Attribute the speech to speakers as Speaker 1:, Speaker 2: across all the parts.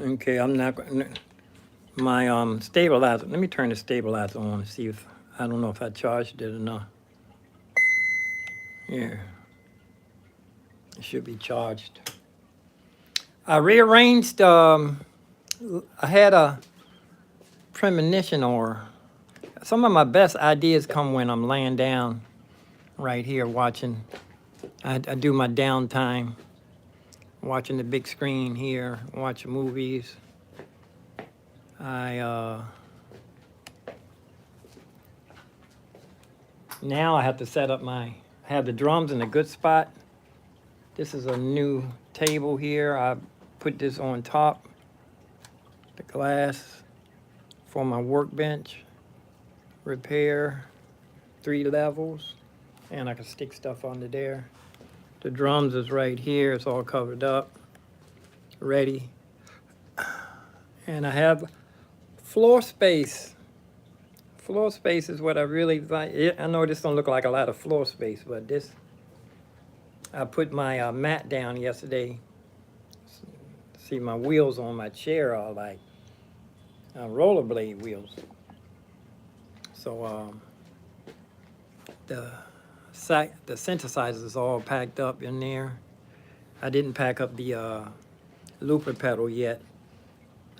Speaker 1: Okay, I'm not my stabilizer. Let me turn the stabilizer on and see if I don't know if I charged it or not. Yeah, it should be charged. I rearranged. I had a premonition, or some of my best ideas come when I'm laying down right here watching. I do my downtime watching the big screen here, watching movies. Now I have to set up have the drums in a good spot. This is a new table here. I put this on top, the glass for my workbench, repair, 3 levels, and I can stick stuff under there. The drums is right here. It's all covered up, ready. And I have floor space. Floor space is what I really like. I know this don't look like a lot of floor space, but this, I put my mat down yesterday. See, my wheels on my chair are like rollerblade wheels. So the synthesizer is all packed up in there. I didn't pack up the looper pedal yet.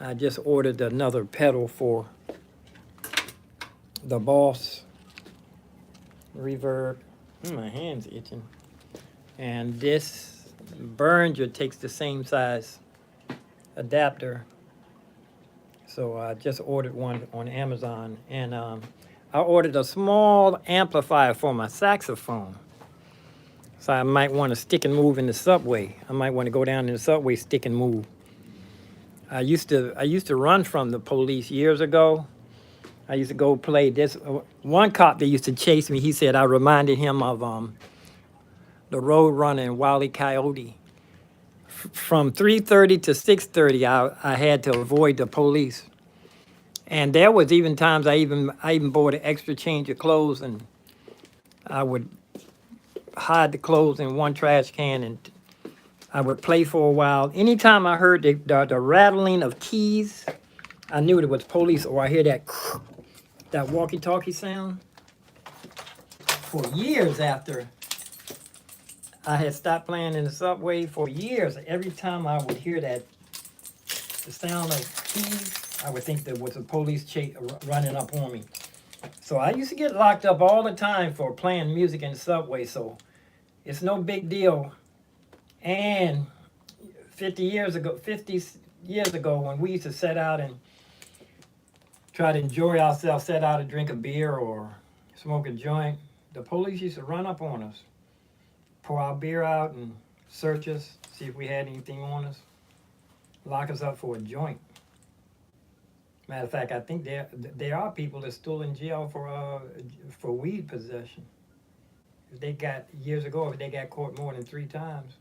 Speaker 1: I just ordered another pedal for the Boss reverb. My hand's itching. And this Behringer takes the same size adapter. So I just ordered one on Amazon, and I ordered a small amplifier for my saxophone. So I might want to stick and move in the subway. I might want to go down in the subway, stick and move. I used to run from the police years ago. I used to go play this. One cop that used to chase me, he said I reminded him of the Road Runner and Wile E. Coyote. From 3:30 to 6:30, I had to avoid the police. And there was even times I even bought an extra change of clothes, and I would hide the clothes in one trash can, and I would play for a while. Anytime I heard the rattling of keys, I knew it was police, or I hear that walkie-talkie sound. For years after I had stopped playing in the subway, for years, every time I would hear the sound of keys, I would think there was a police running up on me. So I used to get locked up all the time for playing music in the subway, so it's no big deal. And 50 years ago, when we used to set out and try to enjoy ourselves, set out to drink a beer or smoke a joint, the police used to run up on us, pour our beer out and search us, see if we had anything on us, lock us up for a joint. Matter of fact, I think there are people that's still in jail for weed possession. If they got years ago, if they got caught more than 3 times.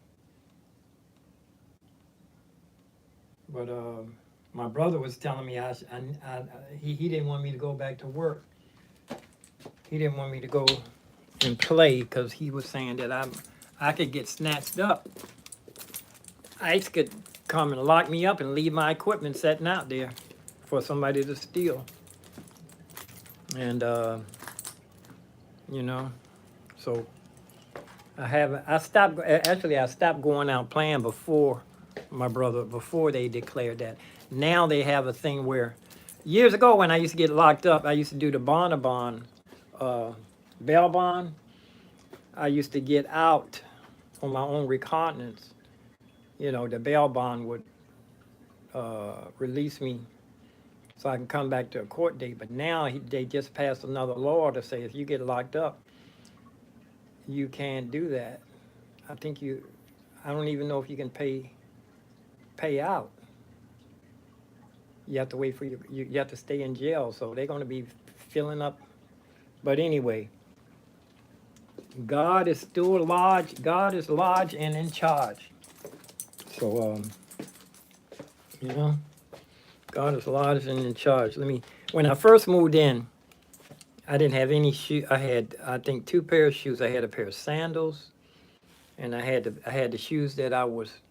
Speaker 1: But my brother was telling me he didn't want me to go back to work. He didn't want me to go and play because he was saying that I could get snatched up. ICE could come and lock me up and leave my equipment sitting out there for somebody to steal. And so I stopped going out playing before they declared that. Now they have a thing where, years ago when I used to get locked up, I used to do the bond, bail bond. I used to get out on my own recognizance. The bail bond would release me so I can come back to a court date. But now they just passed another law to say if you get locked up, you can't do that. I don't even know if you can pay out. You have to wait for you have to stay in jail, so they're going to be filling up. But anyway, God is still large. God is large and in charge. So God is large and in charge. When I first moved in, I didn't have any shoes. I had, I think, 2 pairs of shoes. I had a pair of sandals, and I had the shoes that I was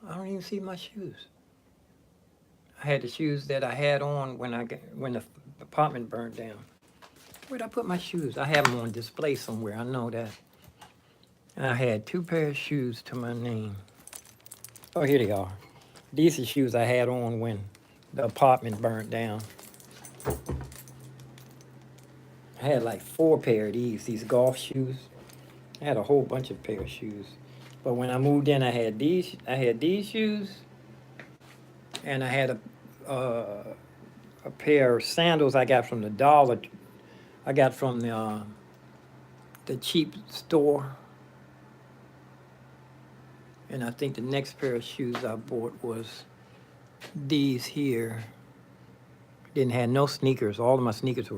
Speaker 1: I don't even see my shoes. I had the shoes that I had on when the apartment burned down. Where'd I put my shoes? I have them on display somewhere. I know that. And I had 2 pairs of shoes to my name. Oh, here they are. These are shoes I had on when the apartment burned down. I had like 4 pair of these golf shoes. I had a whole bunch of pair of shoes. But when I moved in, I had these shoes, and I had a pair of sandals I got from the dollar. I got from the cheap store. And I think the next pair of shoes I bought was these here. Didn't have no sneakers. All of my sneakers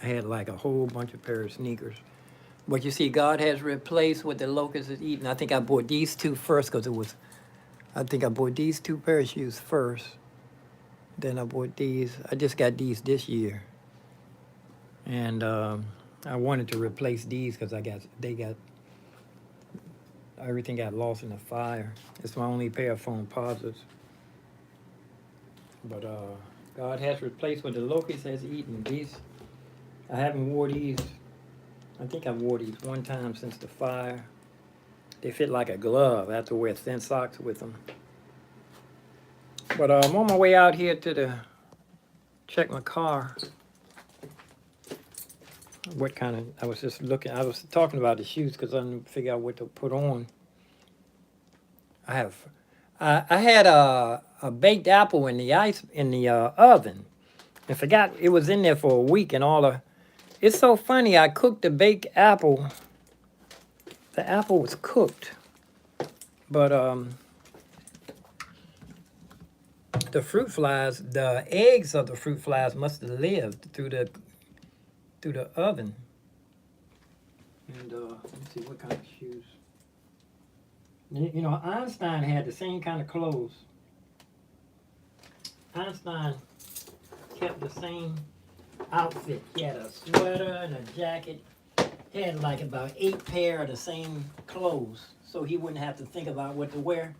Speaker 1: I had like a whole bunch of pair of sneakers. But you see, God has replaced what the locusts is eating. I think I bought these 2 first because I think I bought these 2 pair of shoes first. Then I bought these. I just got these this year. And I wanted to replace these because everything got lost in the fire. It's my only pair of phone positives. But God has replaced what the locust has eaten. I haven't wore these. I think I wore these one time since the fire. They fit like a glove. I have to wear thin socks with them. But I'm on my way out here to check my car. I was just looking, I was talking about the shoes because I didn't figure out what to put on. I had a baked apple in the oven. I forgot it was in there for a week and it's so funny, I cooked the baked apple. The apple was cooked, but the eggs of the fruit flies must have lived through the oven. And let me see what kind of shoes. You know, Einstein had the same kind of clothes. Einstein kept the same outfit. He had a sweater and a jacket. He had like about 8 pair of the same clothes, so he wouldn't have to think about what to wear.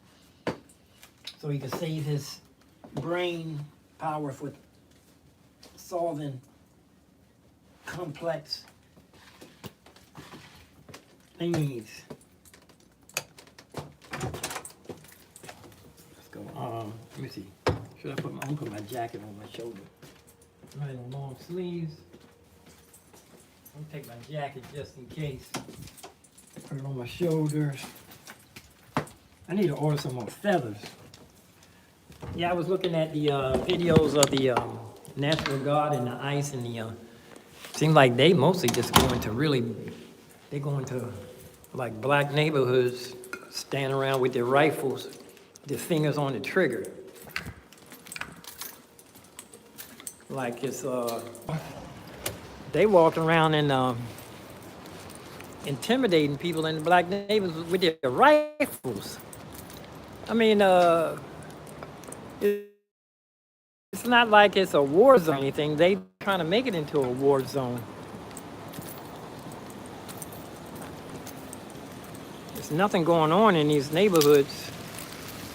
Speaker 1: So he could save his brain power for solving complex things. Let's go. Let me see. I'm gonna put my jacket on my shoulder. Right on long sleeves. I'm gonna take my jacket just in case. Put it on my shoulders. I need to order some more feathers. Yeah, I was looking at the videos of the National Guard and the ICE and seems like they mostly just go into like black neighborhoods, stand around with their rifles, their fingers on the trigger. Like it's, they walk around and intimidating people in the black neighborhoods with their rifles. I mean, it's not like it's a war zone or anything. They trying to make it into a war zone. There's nothing going on in these neighborhoods.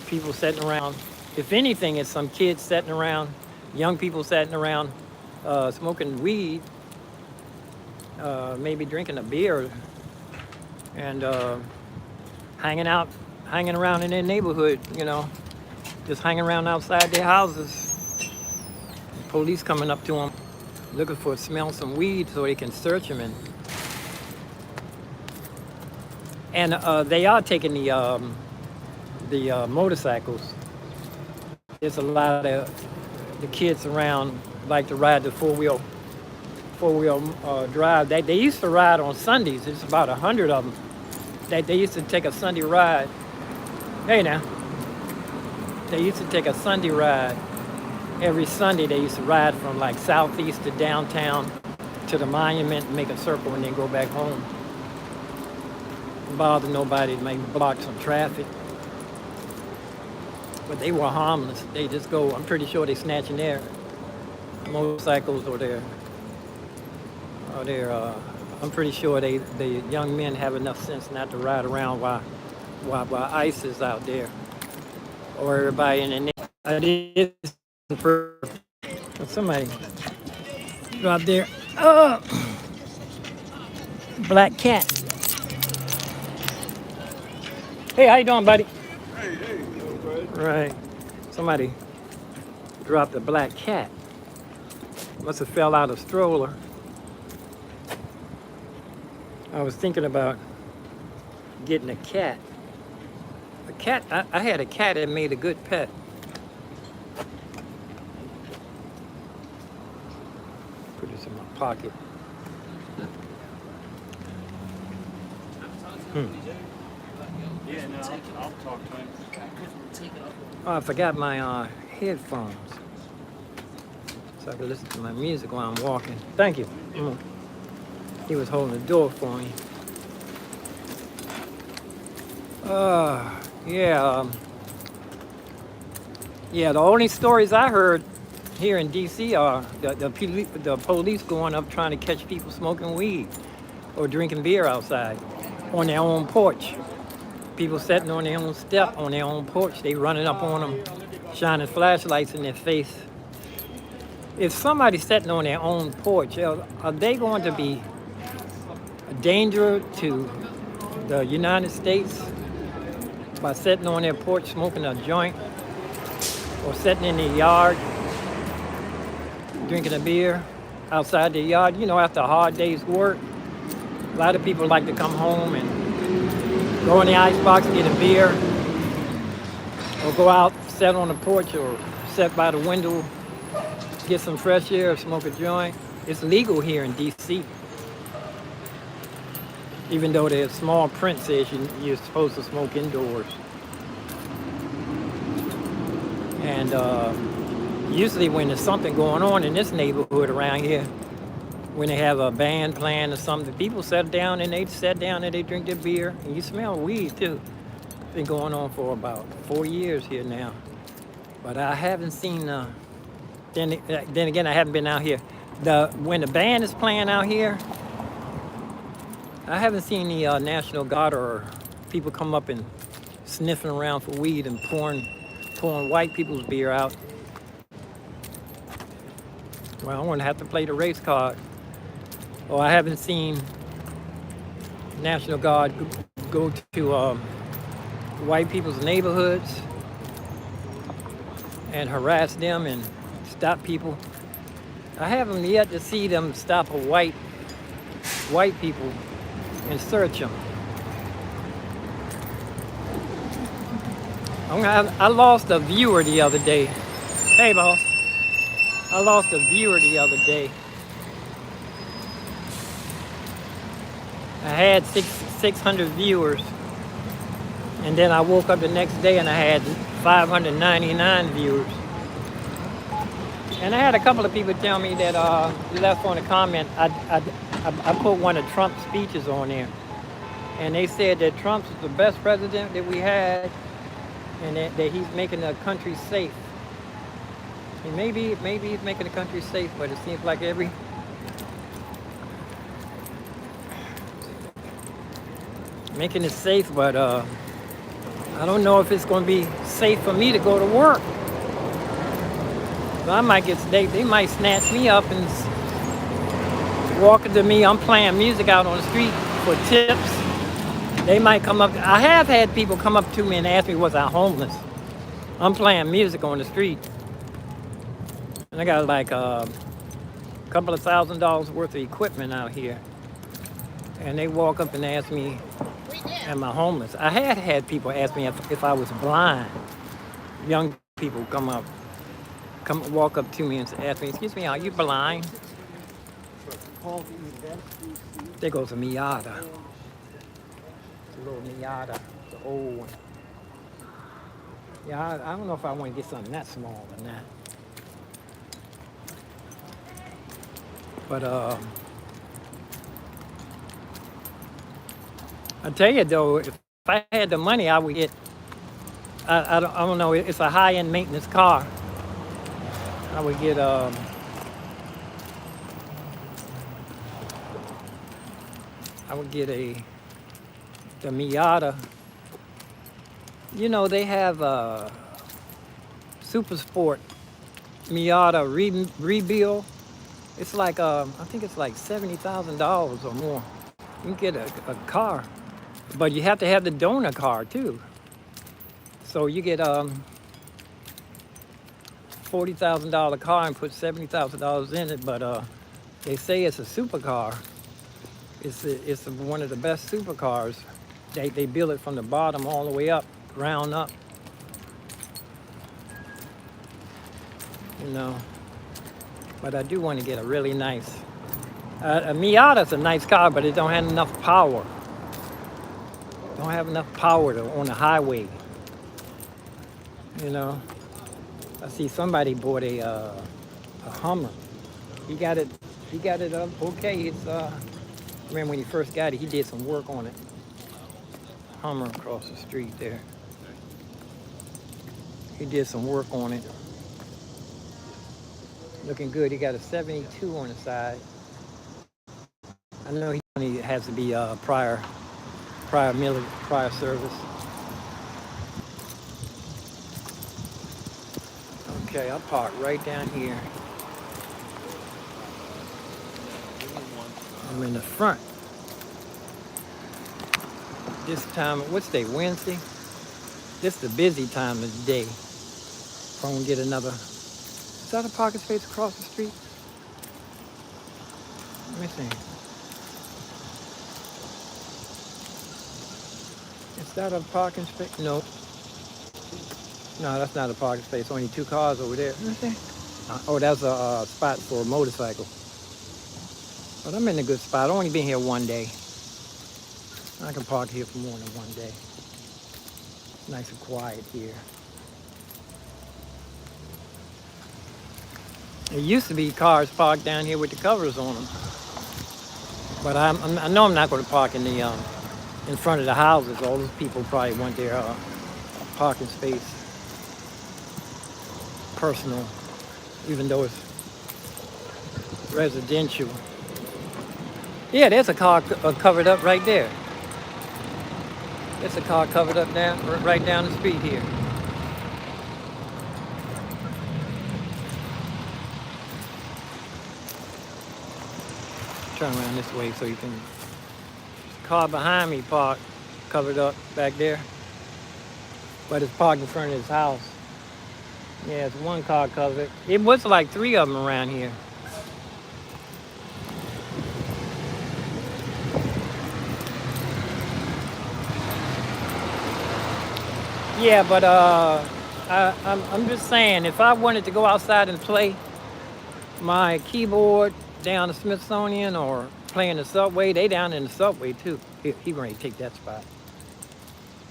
Speaker 1: People sitting around. If anything, it's some kids sitting around, young people sitting around, smoking weed, maybe drinking a beer, and hanging around in their neighborhood, you know, just hanging around outside their houses. Police coming up to them, looking for smell some weed so they can search them. And they are taking the motorcycles. There's a lot of the kids around like to ride the four-wheel drive. They used to ride on Sundays. It's about 100 of them. They used to take a Sunday ride. Hey now. They used to take a Sunday ride. Every Sunday they used to ride from like southeast to downtown to the monument and make a circle and then go back home. Didn't bother nobody, maybe block some traffic. But they were harmless. They just go, I'm pretty sure they snatching their motorcycles or I'm pretty sure the young men have enough sense not to ride around while ICE is out there. or everybody in the neighborhood. I did for somebody go out there. Oh, black cat. Hey, how you doing, buddy? Right. Somebody dropped a black cat. Must have fell out of stroller. I was thinking about getting a cat. A cat, I had a cat that made a good pet. Put this in my pocket.
Speaker 2: Yeah, no, I'll talk to him.
Speaker 1: Oh, I forgot my headphones. So I could listen to my music while I'm walking. Thank you. He was holding the door for me. Yeah. Yeah, the only stories I heard here in D.C. are the police going up trying to catch people smoking weed or drinking beer outside on their own porch. People sitting on their own step, on their own porch, they running up on them, shining flashlights in their face. If somebody's sitting on their own porch, are they going to be a danger to the United States by sitting on their porch smoking a joint or sitting in their yard drinking a beer outside their yard? You know, after a hard day's work, a lot of people like to come home and go in the icebox, get a beer, or go out, sit on the porch, or sit by the window, get some fresh air, or smoke a joint. It's legal here in D.C. Even though the small print says you're supposed to smoke indoors. And usually when there's something going on in this neighborhood around here, when they have a band playing or something, people sit down and they drink their beer, and you smell weed too. It's been going on for about 4 years here now. But I haven't seen, then again, I haven't been out here. When the band is playing out here, I haven't seen the National Guard or people come up and sniffing around for weed and pouring white people's beer out. Well, I'm gonna have to play the race card. Or I haven't seen National Guard go to white people's neighborhoods and harass them and stop people. I haven't yet to see them stop a white people and search them. I lost a viewer the other day. Hey, boss. I lost a viewer the other day. I had 600 viewers, and then I woke up the next day and I had 599 viewers. And I had a couple of people tell me that left on a comment. I put one of Trump's speeches on there, and they said that Trump is the best president that we had, and that he's making the country safe. And maybe he's making the country safe, but it seems like making it safe, but I don't know if it's going to be safe for me to go to work. So I might they might snatch me up and walk into me. I'm playing music out on the street for tips. They might come up. I have had people come up to me and ask me, was I homeless? I'm playing music on the street. And I got like a couple of $1,000s worth of equipment out here. And they walk up and ask me, am I homeless? I had people ask me if I was blind. Young people walk up to me and ask me, excuse me, are you blind? There goes a Miata. It's a little Miata, the old one. Yeah, I don't know if I want to get something that small than that. But I tell you though, if I had the money, I would get. I don't know. It's a high-end maintenance car. I would get the Miata. You know, they have Super Sport Miata rebuild. It's like I think it's like $70,000 or more. You can get a car, but you have to have the donor car too. So you get $40,000 car and put $70,000 in it, but they say it's a supercar. It's one of the best supercars. They build it from the bottom all the way up, ground up. You know, but I do want to get a really nice. A Miata's a nice car, but it don't have enough power. Don't have enough power on the highway. You know, I see somebody bought a Hummer. He got it up okay. It's I remember when he first got it, he did some work on it. Hummer across the street there. He did some work on it. Looking good. He got a 72 on the side. I know he only has to be prior service. Okay, I'll park right down here. I'm in the front. This time, what's day? Wednesday? This is the busy time of the day. If I want to get another. Is that a parking space across the street? Let me see. Is that a parking space? No. No, that's not a parking space. Only 2 cars over there. Let me see. Oh, that's a spot for a motorcycle. But I'm in a good spot. I've only been here one day. I can park here for more than one day. Nice and quiet here. There used to be cars parked down here with the covers on them. But I know I'm not going to park in the in front of the houses. All those people probably want their parking space personal, even though it's residential. Yeah, there's a car covered up right there. There's a car covered up right down the street here. Turn around this way so you can. Car behind me parked, covered up back there, but it's parked in front of his house. Yeah, it's one car covered. It was like 3 of them around here. Yeah, but I'm just saying, if I wanted to go outside and play my keyboard down the Smithsonian or play in the subway, they down in the subway too. He ready to take that spot.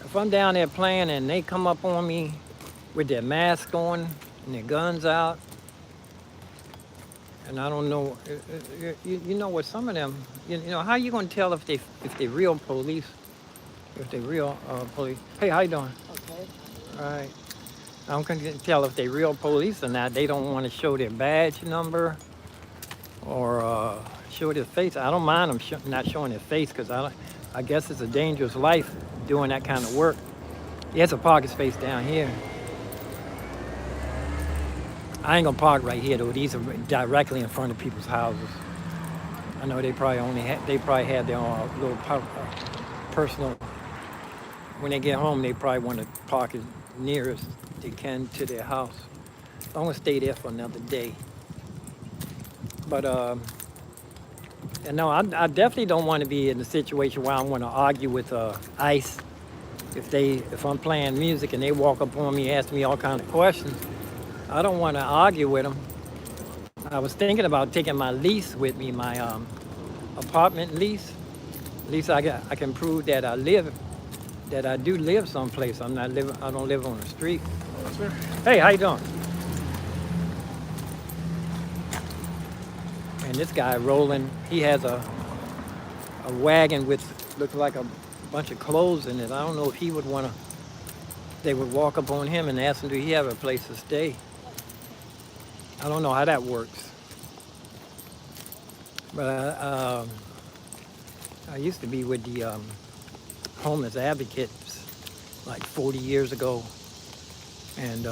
Speaker 1: If I'm down there playing and they come up on me with their mask on and their guns out, and I don't know, you know what, some of them, you know, how you gonna tell if they real police, if they real police? Hey, how you doing?
Speaker 3: Okay.
Speaker 1: All right. I'm gonna tell if they real police or not. They don't want to show their badge number or show their face. I don't mind them not showing their face because I guess it's a dangerous life doing that kind of work. Yeah, it's a parking space down here. I ain't gonna park right here though. These are directly in front of people's houses. I know they probably had their own little personal. When they get home, they probably want to park as near as they can to their house. I'm gonna stay there for another day. But and no, I definitely don't want to be in a situation where I want to argue with ICE. If I'm playing music and they walk up on me, ask me all kinds of questions, I don't want to argue with them. I was thinking about taking my lease with me, my apartment lease. At least I can prove that I do live someplace. I don't live on the street. Hey, how you doing? And this guy rolling, he has a wagon with looks like a bunch of clothes in it. I don't know if he would want to. They would walk up on him and ask him, do he have a place to stay? I don't know how that works. But I used to be with the homeless advocates like 40 years ago, and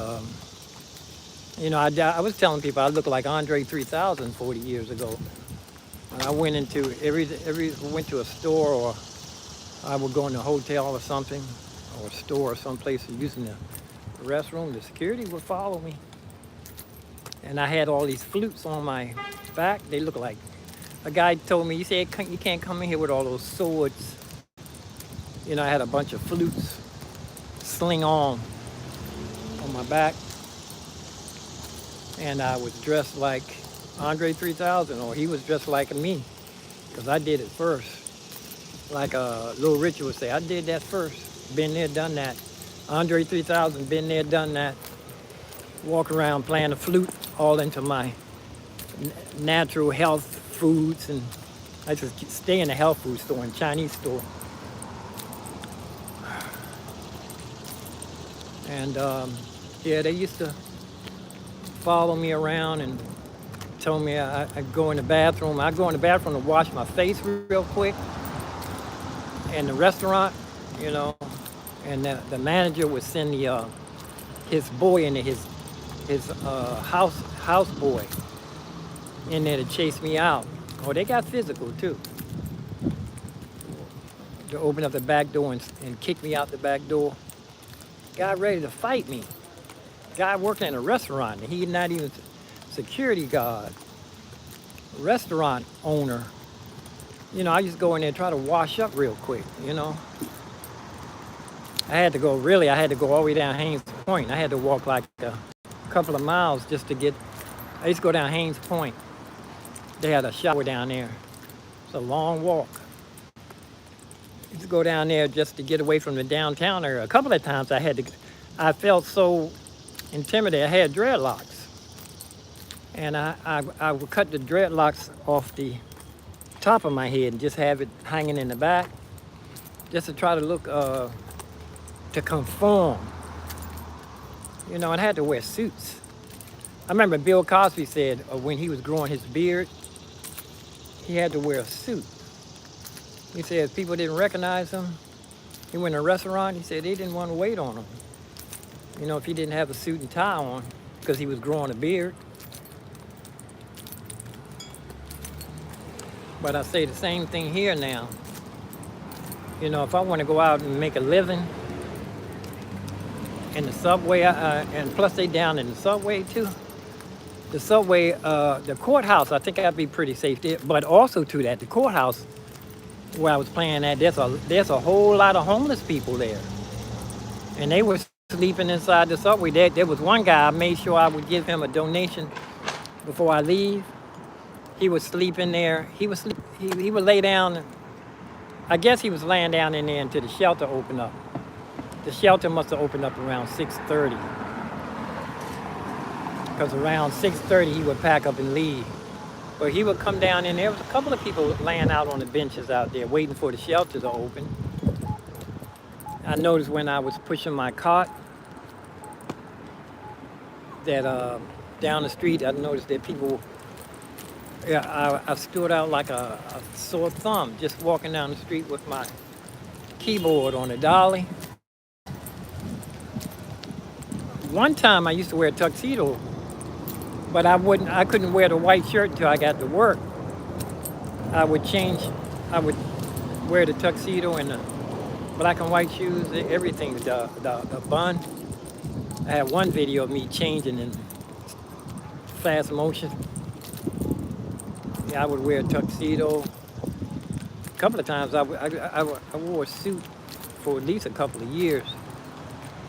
Speaker 1: You know, I was telling people I look like Andre 3000 40 years ago. When I went into went to a store, or I would go in a hotel or something, or a store or someplace using the restroom, the security would follow me. And I had all these flutes on my back. They look like, a guy told me, he said, you can't come in here with all those swords. You know, I had a bunch of flutes sling on my back. And I was dressed like Andre 3000, or he was dressed like me, because I did it first. Like Little Richard would say, I did that first. Been there, done that. Andre 3000, been there, done that. Walk around playing the flute, all into my natural health foods. And I just stay in the health food store and Chinese store. And yeah, they used to follow me around and told me I'd go in the bathroom. I'd go in the bathroom to wash my face real quick in the restaurant, you know, and the manager would send his boy into his house boy in there to chase me out. Oh, they got physical too. To open up the back door and kick me out the back door. Guy ready to fight me. Guy working in a restaurant, and he's not even security guard. Restaurant owner. You know, I used to go in there and try to wash up real quick, you know. I had to go all the way down Haynes Point. I had to walk like a couple of miles just to get, I used to go down Haynes Point. They had a shower down there. It's a long walk. I used to go down there just to get away from the downtown area. A couple of times I felt so intimidated. I had dreadlocks. And I would cut the dreadlocks off the top of my head and just have it hanging in the back, just to try to look, to conform. You know, and I had to wear suits. I remember Bill Cosby said when he was growing his beard, he had to wear a suit. He said if people didn't recognize him, he went to a restaurant, he said they didn't want to wait on him. You know, if he didn't have a suit and tie on, because he was growing a beard. But I say the same thing here now. You know, if I want to go out and make a living in the subway, and plus they down in the subway too. The subway, the courthouse, I think I'd be pretty safe there. But also to that, the courthouse where I was playing at, there's a whole lot of homeless people there. And they were sleeping inside the subway. There was one guy, I made sure I would give him a donation before I leave. He would sleep in there. He would lay down. I guess he was laying down in there until the shelter opened up. The shelter must have opened up around 6:30. Because around 6:30 he would pack up and leave. But he would come down in there. There was a couple of people laying out on the benches out there waiting for the shelter to open. I noticed when I was pushing my cart that down the street, I noticed that people, I stood out like a sore thumb just walking down the street with my keyboard on a dolly. One time I used to wear a tuxedo, but I couldn't wear the white shirt until I got to work. I would wear the tuxedo and the black and white shoes, everything, the bun. I had one video of me changing in fast motion. Yeah, I would wear a tuxedo. A couple of times I wore a suit for at least a couple of years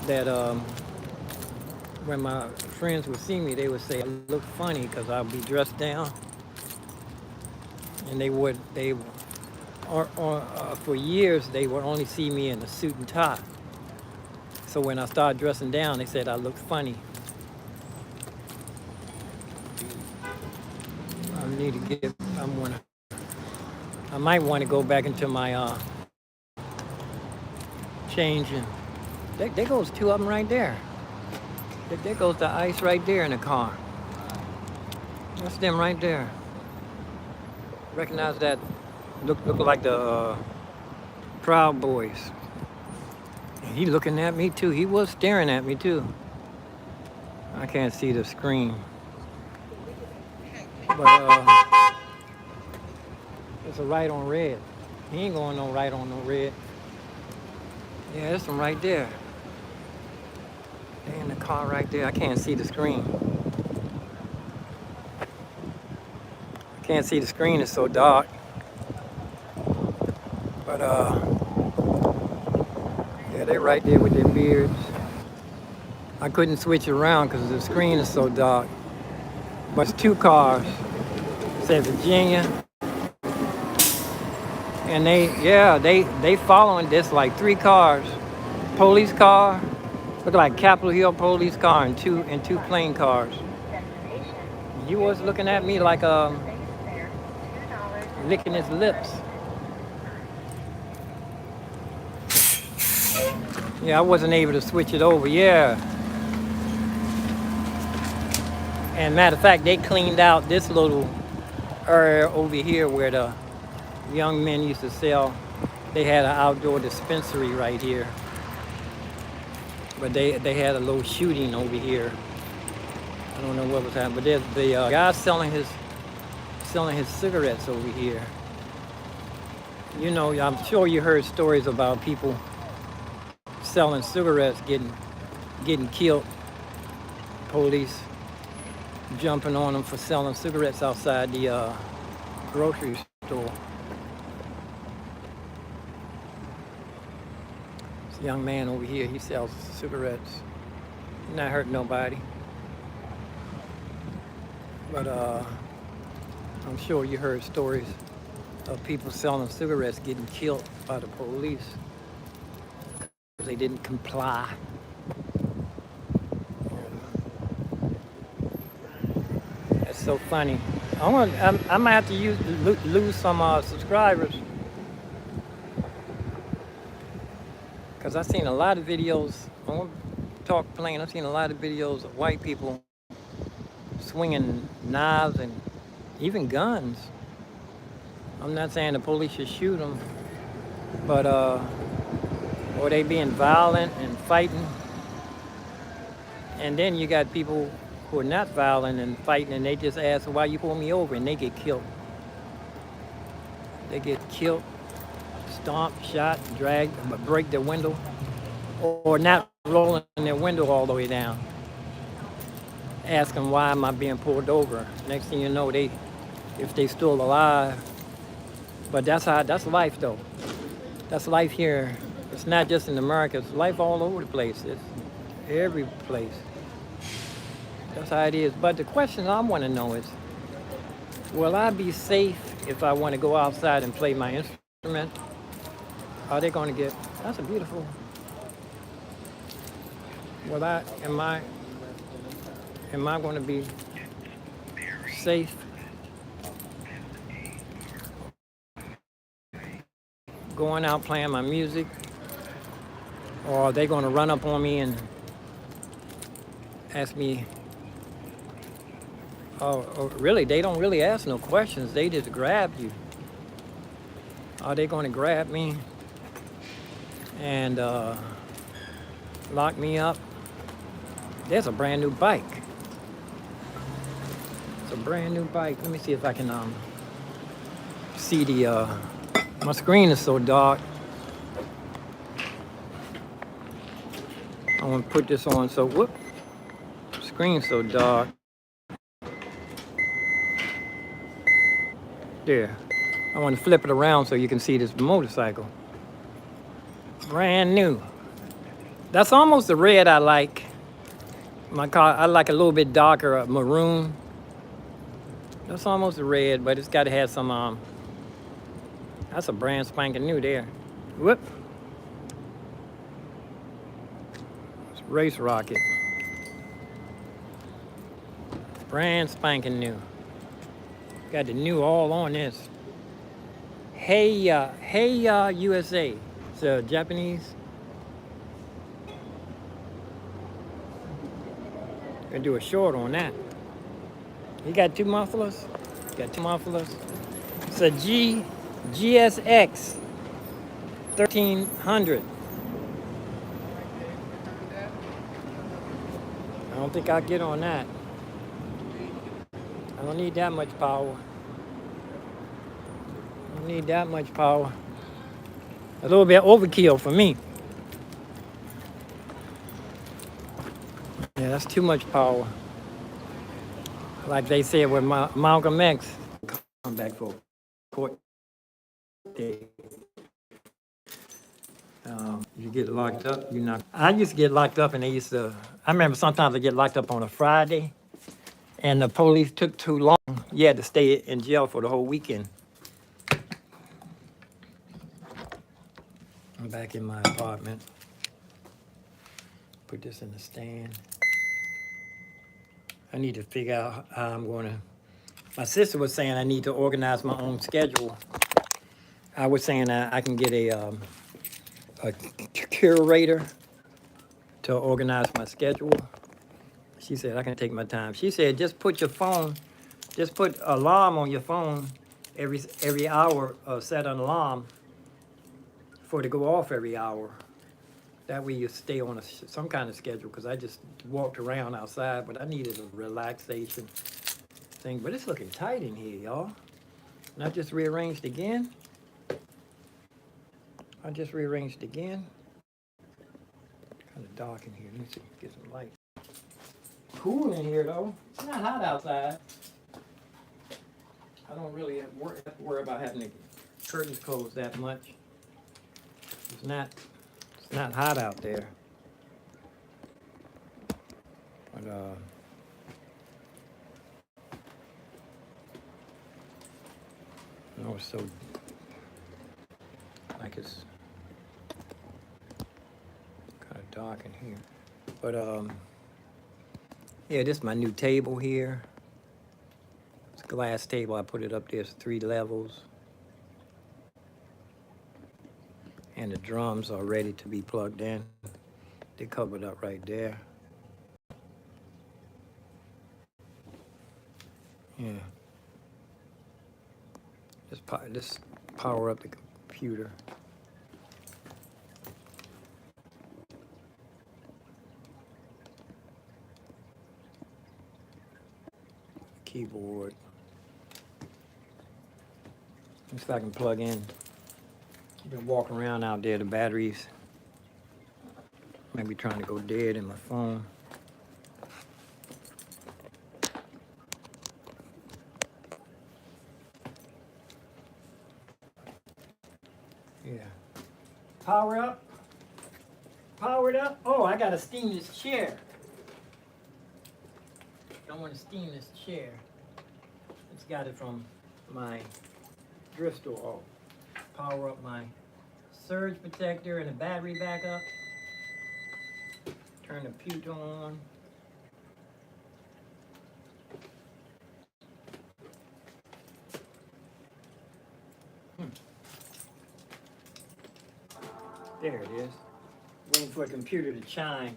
Speaker 1: that when my friends would see me, they would say I look funny because I'd be dressed down. And for years, they would only see me in a suit and tie. So when I started dressing down, they said I looked funny. I might want to go back into my changing. There goes two of them right there. There goes the ice right there in the car. That's them right there. Recognize that? Look like the Proud Boys. And he looking at me too. He was staring at me too. I can't see the screen. But it's a right on red. He ain't going no right on no red. Yeah, there's some right there. They in the car right there. I can't see the screen. I can't see the screen. It's so dark. But yeah, they right there with their beards. I couldn't switch around because the screen is so dark. But it's 2 cars. It says Virginia. And they following this like 3 cars. Police car, look like Capitol Hill police car and two plain cars. You was looking at me like licking his lips. Yeah, I wasn't able to switch it over. Yeah. And matter of fact, they cleaned out this little area over here where the young men used to sell. They had an outdoor dispensary right here. But they had a little shooting over here. I don't know what was happening, but there's the guy selling his cigarettes over here. You know, I'm sure you heard stories about people selling cigarettes getting killed. Police jumping on them for selling cigarettes outside the grocery store. Young man over here, he sells cigarettes. He's not hurting nobody. But I'm sure you heard stories of people selling cigarettes getting killed by the police because they didn't comply. That's so funny. I might have to lose some subscribers. Because I've seen a lot of videos, I won't talk plain, I've seen a lot of videos of white people swinging knives and even guns. I'm not saying the police should shoot them, but, or they being violent and fighting. And then you got people who are not violent and fighting and they just ask, why you pull me over? And they get killed. They get killed. Stomped, shot, dragged, break their window, or not rolling their window all the way down. Asking why am I being pulled over? Next thing you know, if they still alive. But that's life though. That's life here. It's not just in America, it's life all over the place. It's every place. That's how it is. But the question I want to know is, will I be safe if I want to go outside and play my instrument? Are they going to get? That's a beautiful. Well, am I going to be safe going out playing my music, or are they going to run up on me and ask me? Oh, really? They don't really ask no questions. They just grab you. Are they going to grab me and lock me up? There's a brand new bike. It's a brand new bike. Let me see if I can see the. My screen is so dark. I want to put this on. So whoop. Screen's so dark. There. I want to flip it around so you can see this motorcycle. Brand new. That's almost the red I like. My car, I like a little bit darker maroon. That's almost the red, but it's got to have some, that's a brand spanking new there. Whoop. It's Race Rocket. Brand spanking new. Got the new all on this. Hey USA. It's Japanese. Gonna do a short on that. You got 2 mufflers? Got 2 mufflers. It's a GSX 1300. I don't think I'll get on that. I don't need that much power. I don't need that much power. A little bit overkill for me. Yeah, that's too much power. Like they said with Malcolm X, come back for court date. You get locked up, you're not. I used to get locked up, and they used to. I remember sometimes I get locked up on a Friday, and the police took too long. You had to stay in jail for the whole weekend. I'm back in my apartment. Put this in the stand. I need to figure out how I'm going to. My sister was saying I need to organize my own schedule. I was saying I can get a curator to organize my schedule. She said I can take my time. She said just put alarm on your phone every hour, set an alarm for it to go off every hour. That way you stay on some kind of schedule, because I just walked around outside, but I needed a relaxation thing. But it's looking tight in here, y'all. And I just rearranged again. Kind of dark in here. Let me see, get some light. Cool in here though. It's not hot outside. I don't really have to worry about having the curtains closed that much. It's not hot out there. But no, it's so like it's kind of dark in here. But yeah, this is my new table here. It's a glass table. I put it up there. It's 3 levels. And the drums are ready to be plugged in. They're covered up right there. Yeah. Just power up the computer. Keyboard. Let's see if I can plug in. I've been walking around out there, the batteries might be trying to go dead in my phone. Yeah. Powered up. Oh, I gotta steam this chair. I want to steam this chair. It's got it from my thrift store. Oh, power up my surge protector and the battery back up. Turn the computer on. There it is. Waiting for a computer to chime.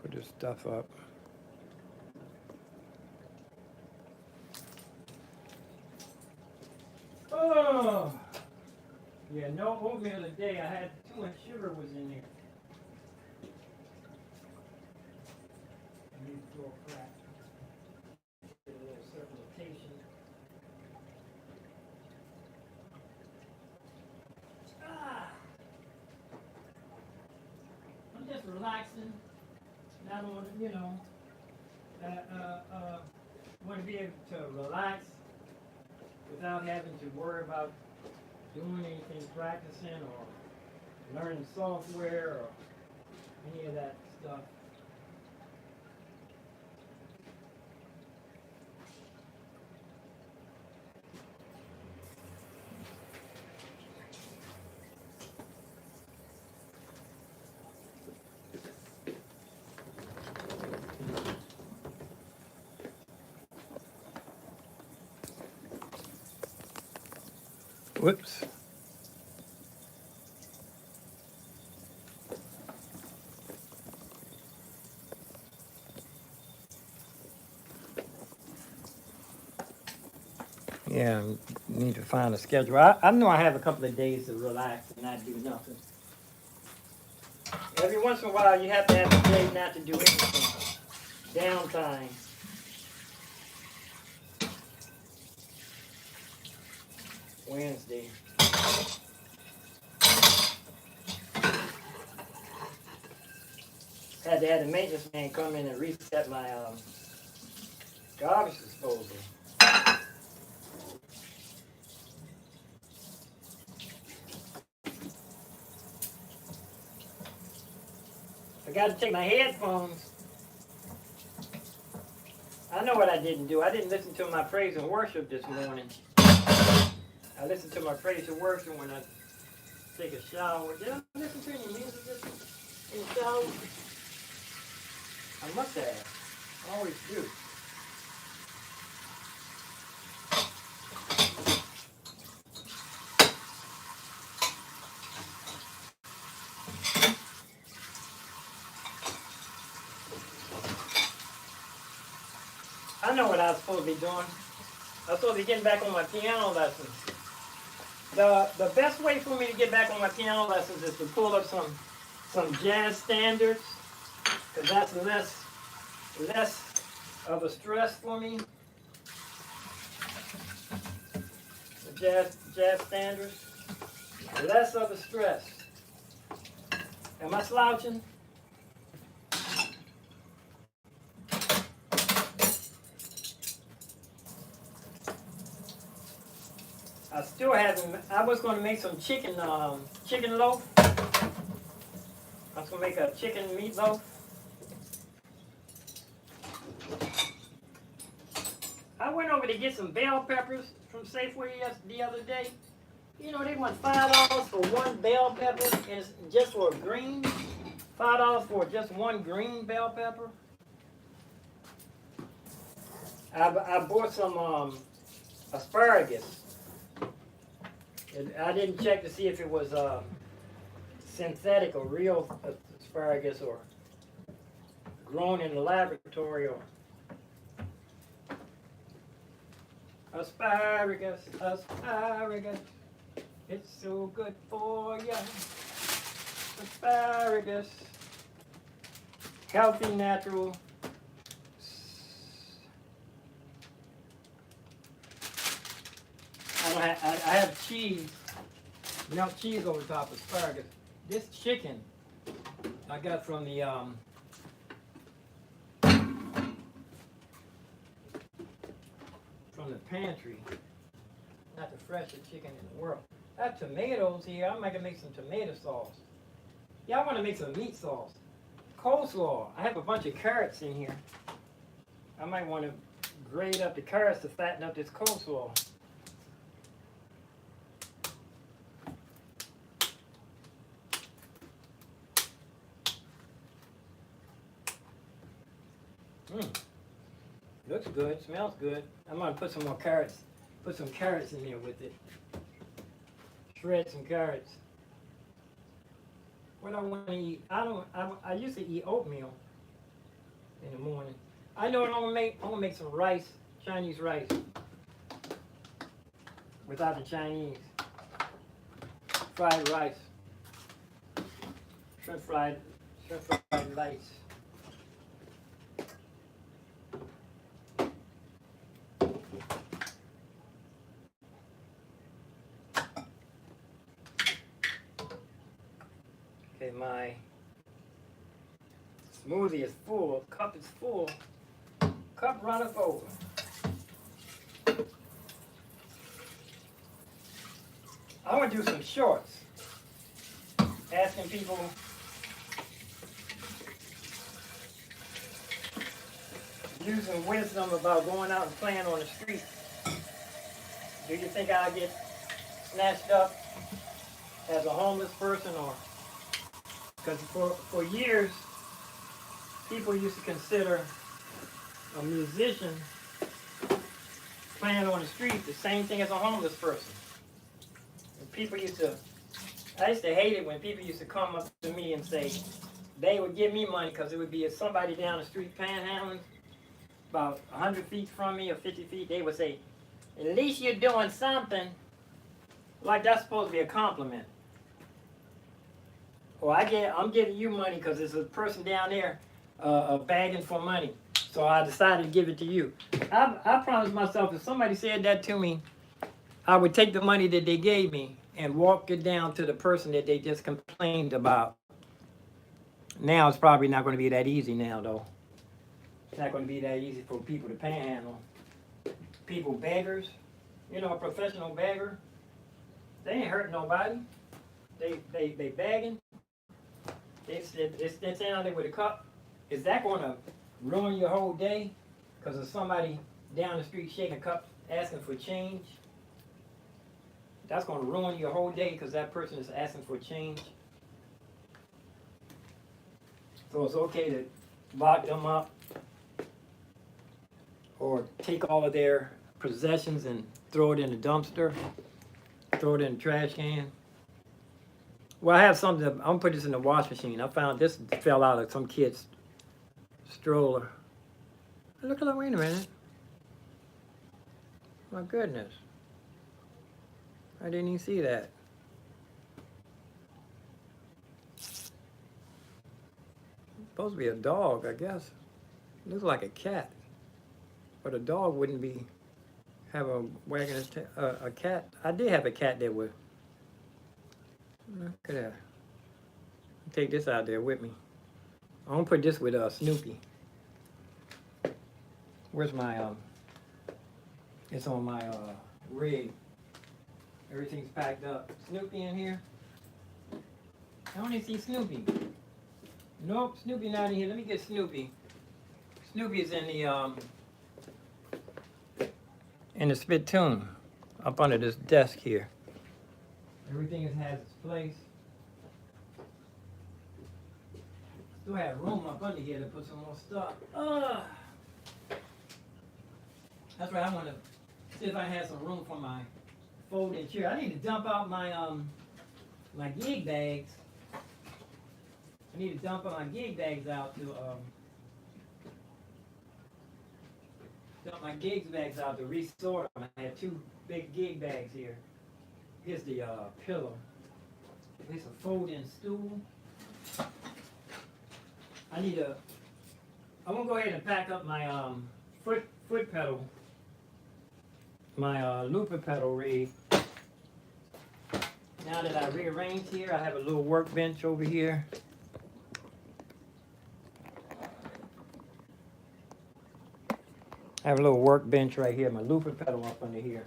Speaker 1: Put this stuff up. Oh! Yeah, no oatmeal today. I had too much sugar was in there. I need to throw a crack. Get a little circulation. I'm just relaxing. Not on, want to be able to relax without having to worry about doing anything, practicing or learning software or any of that stuff. Whoops. Yeah, need to find a schedule. I know I have a couple of days to relax, and not do nothing. Every once in a while, you have to have a day not to do anything. Downtime. Wednesday. Had to have the maintenance man come in and reset my garbage disposal. I got to take my headphones. I know what I didn't do. I didn't listen to my praise and worship this morning. I listened to my praise and worship when I take a shower. Did I listen to any music in the shower? I must have. I always do. I know what I was supposed to be doing. I was supposed to be getting back on my piano lessons. The best way for me to get back on my piano lessons is to pull up some jazz standards, because that's less of a stress for me. The jazz standards, less of a stress. Am I slouching? I still haven't. I was going to make some chicken loaf. I was going to make a chicken meatloaf. I went over to get some bell peppers from Safeway the other day. You know, they want $5 for one bell pepper, and it's just for a green. $5 for just one green bell pepper. I bought some asparagus. I didn't check to see if it was synthetic or real asparagus or grown in the laboratory or asparagus, it's so good for you. Asparagus, healthy, natural. I have cheese, melt cheese over top of asparagus. This chicken I got from the pantry. Not the freshest chicken in the world. I have tomatoes here. I might make some tomato sauce. Yeah, I want to make some meat sauce. Coleslaw. I have a bunch of carrots in here. I might want to grate up the carrots to fatten up this coleslaw. Looks good, smells good. I'm gonna put some more carrots, put some carrots in there with it. Shred some carrots. What I want to eat, I used to eat oatmeal in the morning. I know what I'm gonna make some rice, Chinese rice. Without the Chinese. Fried rice. Shrimp fried rice. Okay, my smoothie is full, cup is full, cup runneth over. I want to do some shorts, asking people using wisdom about going out and playing on the street. Do you think I'll get snatched up as a homeless person, or because for years people used to consider a musician playing on the street the same thing as a homeless person. And I used to hate it when people used to come up to me and say they would give me money because it would be somebody down the street panhandling about 100 feet from me or 50 feet. They would say, "At least you're doing something." Like that's supposed to be a compliment. Or I'm giving you money because there's a person down there begging for money. So I decided to give it to you. I promised myself if somebody said that to me, I would take the money that they gave me and walk it down to the person that they just complained about. Now it's probably not going to be that easy now, though. It's not going to be that easy for people to panhandle. People beggars, you know, a professional beggar, they ain't hurting nobody. They begging. They stand out there with a cup. Is that going to ruin your whole day? Because of somebody down the street shaking a cup asking for change? That's going to ruin your whole day because that person is asking for change. So it's okay to lock them up or take all of their possessions and throw it in the dumpster, throw it in the trash can. Well, I have something, I'm gonna put this in the wash machine. I found this fell out of some kid's stroller. Look at that, wait a minute. My goodness. I didn't even see that. Supposed to be a dog, I guess. Looks like a cat. But a dog wouldn't have a wagging his tail. A cat. I did have a cat that would. Look at that. Take this out there with me. I'm gonna put this with Snoopy. Where's my it's on my rig. Everything's packed up. Snoopy in here. I don't even see Snoopy. Nope, Snoopy not in here. Let me get Snoopy. Snoopy is in the spittoon up under this desk here. Everything has its place. Still have room up under here to put some more stuff. That's right, I want to see if I have some room for my folding chair. I need to dump out my my gig bags. I need to dump my gig bags out to dump my gig bags out to resort them. I have 2 big gig bags here. Here's the pillow. Here's a folding stool. I'm gonna go ahead and pack up my foot pedal, my looper pedal rig. Now that I rearranged here, I have a little workbench over here. I have a little workbench right here, my looper pedal up under here.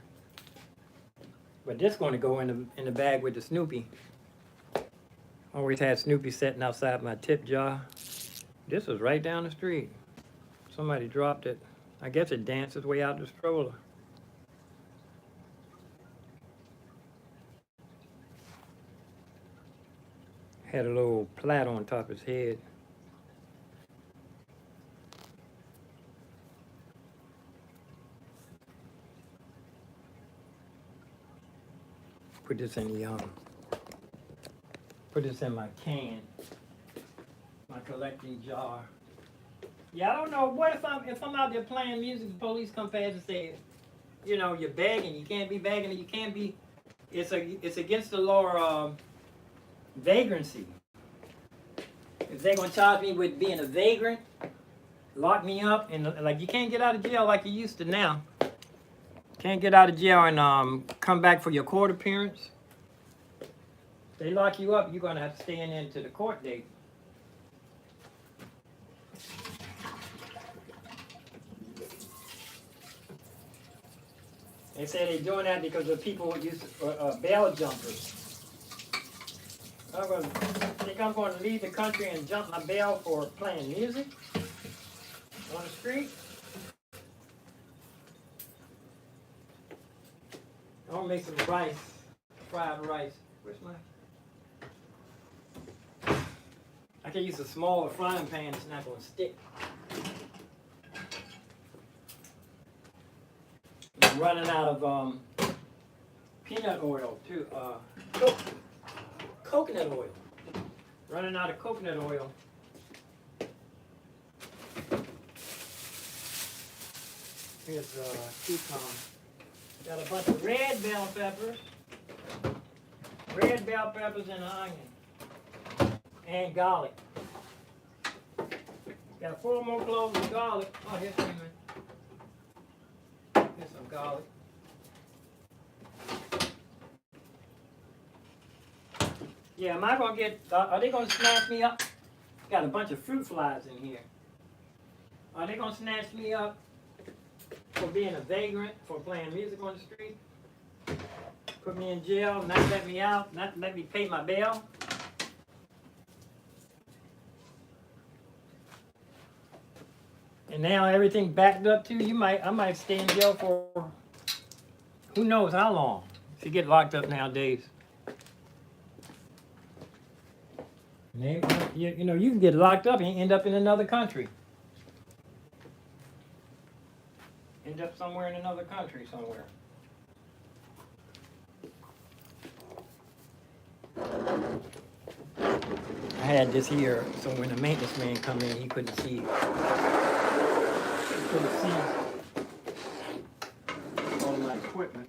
Speaker 1: But this is going to go in the bag with the Snoopy. Always had Snoopy sitting outside my tip jar. This was right down the street. Somebody dropped it. I guess it danced its way out the stroller. Had a little plait on top of his head. Put this in the put this in my can, my collecting jar. Yeah, I don't know what if I'm out there playing music, the police come past and say, you know, you're begging, you can't be begging, you can't be. It's against the law vagrancy. If they're gonna charge me with being a vagrant, lock me up, and like you can't get out of jail like you used to now. Can't get out of jail and come back for your court appearance. If they lock you up, you're gonna have to stay in into the court date. They say they're doing that because of people who used to, bail jumpers. I think I'm going to leave the country and jump my bail for playing music on the street. I'm gonna make some rice, fried rice. Where's my? I can use a smaller frying pan. It's not gonna stick. I'm running out of peanut oil too. Coconut oil. Running out of coconut oil. Here's cucumber. Got a bunch of red bell peppers and an onion. and garlic. Got 4 more cloves of garlic. Oh, here's some. Here's some garlic. Yeah, am I gonna get? Are they gonna snatch me up? Got a bunch of fruit flies in here. Are they gonna snatch me up for being a vagrant, for playing music on the street? Put me in jail, not let me out, not let me pay my bail? And now everything backed up too. I might stay in jail for who knows how long if you get locked up nowadays. You know, you can get locked up and end up in another country. End up somewhere in another country somewhere. I had this here, so when the maintenance man come in, he couldn't see. He couldn't see all my equipment.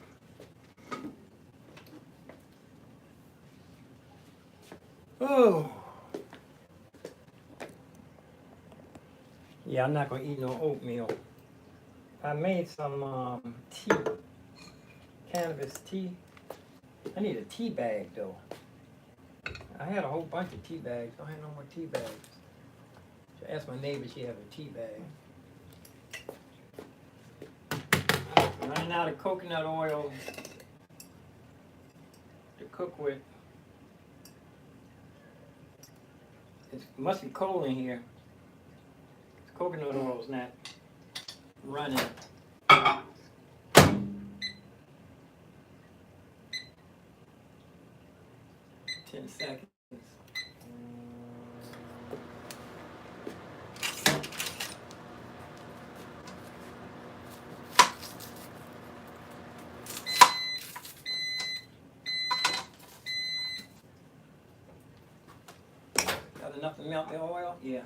Speaker 1: Oh. Yeah, I'm not gonna eat no oatmeal. I made some tea, cannabis tea. I need a tea bag though. I had a whole bunch of tea bags. I don't have no more tea bags. I asked my neighbor if she have a tea bag. Running out of coconut oil to cook with. It must be cold in here. Coconut oil's not running. 10 seconds. Got enough to melt the oil? Yeah.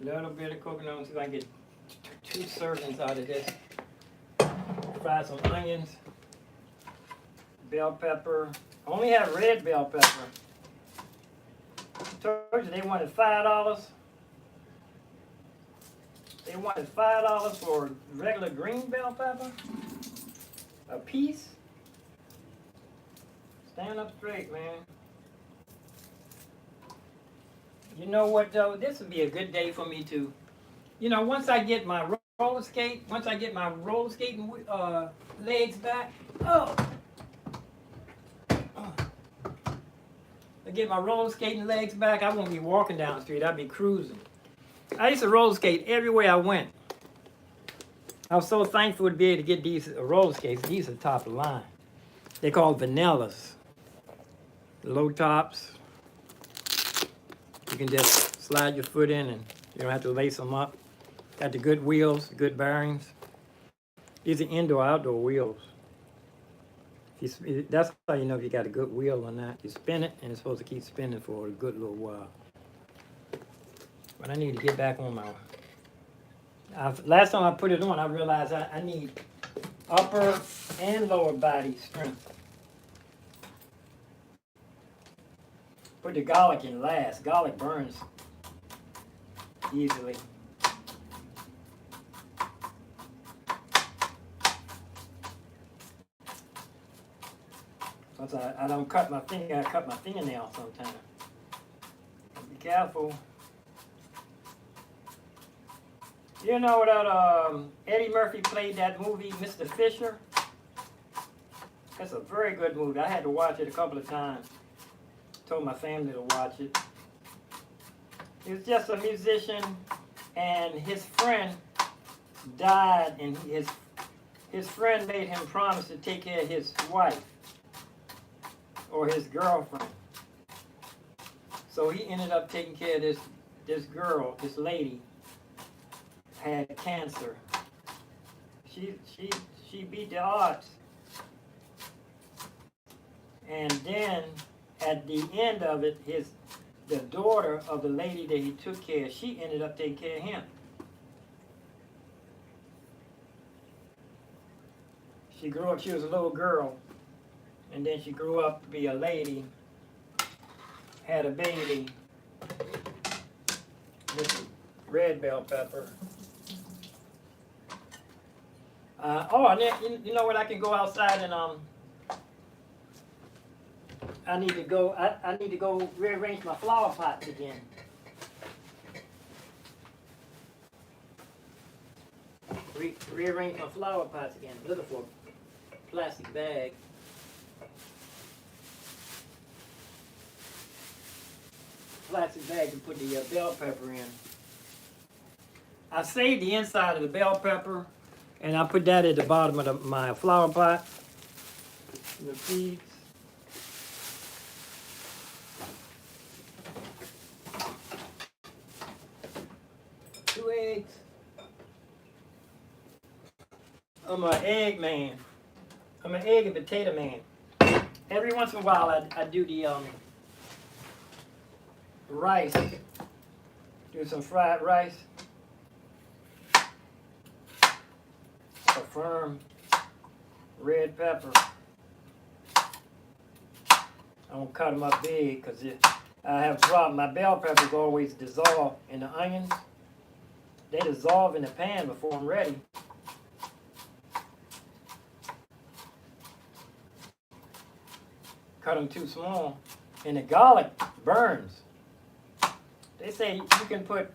Speaker 1: A little bit of coconut, see if I can get 2 servings out of this. Fry some onions, bell pepper. I only have red bell pepper. I told you they wanted $5. They wanted $5 for regular green bell pepper. A piece. Stand up straight, man. You know what though? This would be a good day for me to, you know, once I get my roller skating legs back. I get my roller skating legs back, I won't be walking down the street. I'll be cruising. I used to roller skate everywhere I went. I was so thankful to be able to get these roller skates. These are top of the line. They're called vanillas. Low tops. You can just slide your foot in and you don't have to lace them up. Got the good wheels, good bearings. These are indoor-outdoor wheels. That's how you know if you got a good wheel or not. You spin it and it's supposed to keep spinning for a good little while. But I need to get back on my... last time I put it on, I realized I need upper and lower body strength. Put the garlic in last. Garlic burns easily. Once I don't cut my finger, I cut my fingernail sometimes. Be careful. You know that Eddie Murphy played that movie, Mr. Fisher? That's a very good movie. I had to watch it a couple of times. Told my family to watch it. He was just a musician, and his friend died, and his friend made him promise to take care of his wife or his girlfriend. So he ended up taking care of this girl, this lady, had cancer. She beat the odds. And then at the end of it, the daughter of the lady that he took care of, she ended up taking care of him. She grew up, she was a little girl, And then she grew up to be a lady, had a baby. This is red bell pepper. And then, you know what? I can go outside and I need to go rearrange my flower pots again. Rearrange my flower pots again. Looking for a plastic bag. Plastic bag to put the bell pepper in. I saved the inside of the bell pepper, and I put that at the bottom of my flower pot. The seeds. Two eggs. I'm an egg man. I'm an egg and potato man. Every once in a while, I do the rice. Do some fried rice. A firm red pepper. I don't cut them up big because I have a problem. My bell peppers always dissolve in the onions. They dissolve in the pan before I'm ready. Cut them too small. And the garlic burns. They say you can put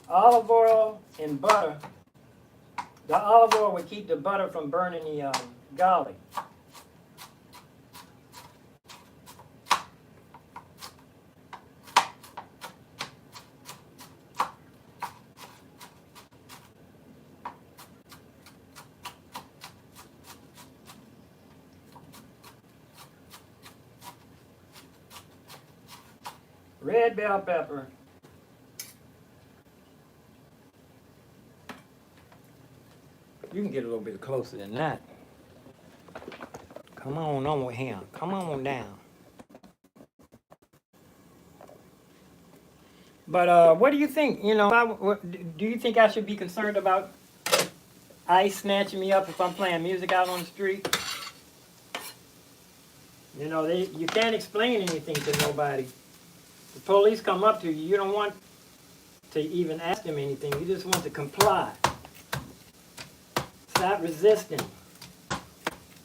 Speaker 1: olive oil and butter. The olive oil would keep the butter from burning the garlic. Red bell pepper. You can get a little bit closer than that. Come on over here. Come on down. But what do you think? You know, do you think I should be concerned about ICE snatching me up if I'm playing music out on the street? You know, you can't explain anything to nobody. The police come up to you. You don't want to even ask them anything. You just want to comply. Stop resisting.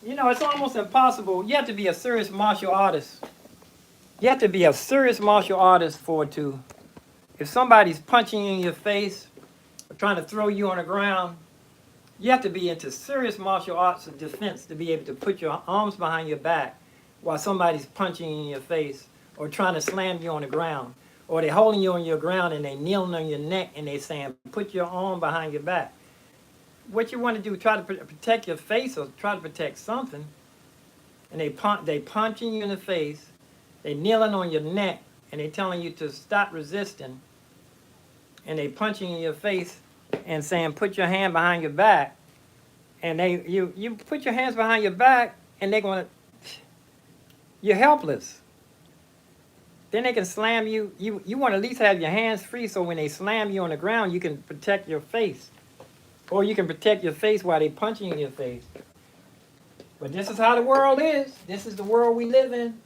Speaker 1: You know, it's almost impossible. You have to be a serious martial artist. You have to be a serious martial artist if somebody's punching you in your face or trying to throw you on the ground, you have to be into serious martial arts of defense to be able to put your arms behind your back while somebody's punching you in your face or trying to slam you on the ground. Or they're holding you on your ground and they kneeling on your neck and they saying, put your arm behind your back. What you want to do, try to protect your face or try to protect something, and they punching you in the face, they kneeling on your neck, and they telling you to stop resisting, and they punching in your face and saying, put your hand behind your back, and you put your hands behind your back, and they're going to, you're helpless. Then they can slam you. You want to at least have your hands free so when they slam you on the ground, you can protect your face. Or you can protect your face while they're punching you in your face. But this is how the world is. This is the world we live in.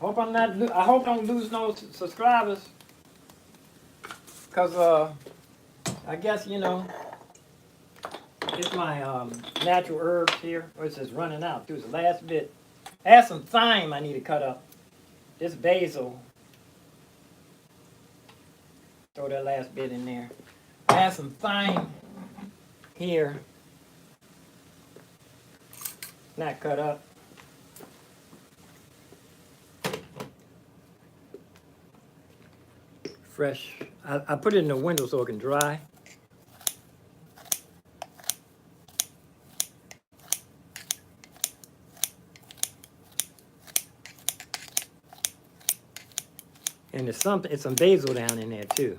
Speaker 1: I hope I don't lose no subscribers. Because I guess, you know, it's my natural herbs here. Oh, it says running out. Here's the last bit. I have some thyme I need to cut up. This basil. Throw that last bit in there. I have some thyme here, not cut up. Fresh. I put it in the window so it can dry. And there's some basil down in there too.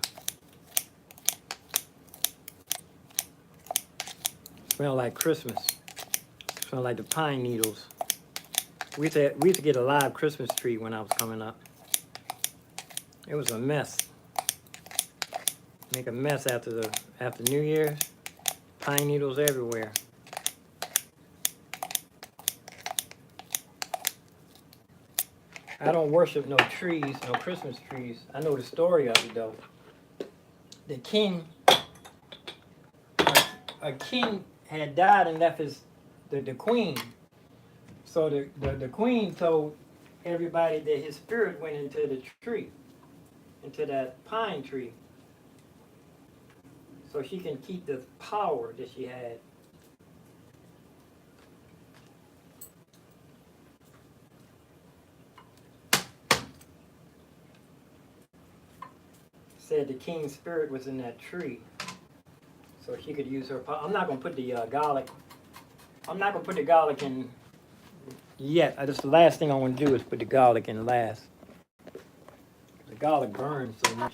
Speaker 1: Smell like Christmas. Smell like the pine needles. We used to get a live Christmas tree when I was coming up. It was a mess. Make a mess after New Year's. Pine needles everywhere. I don't worship no trees, no Christmas trees. I know the story of it though. The king, a king had died and left the queen. So the queen told everybody that his spirit went into the tree, into that pine tree. So she can keep the power that she had. Said the king's spirit was in that tree. So she could use her power. I'm not going to put the garlic. I'm not going to put the garlic in yet. That's the last thing I want to do is put the garlic in last. The garlic burns so much.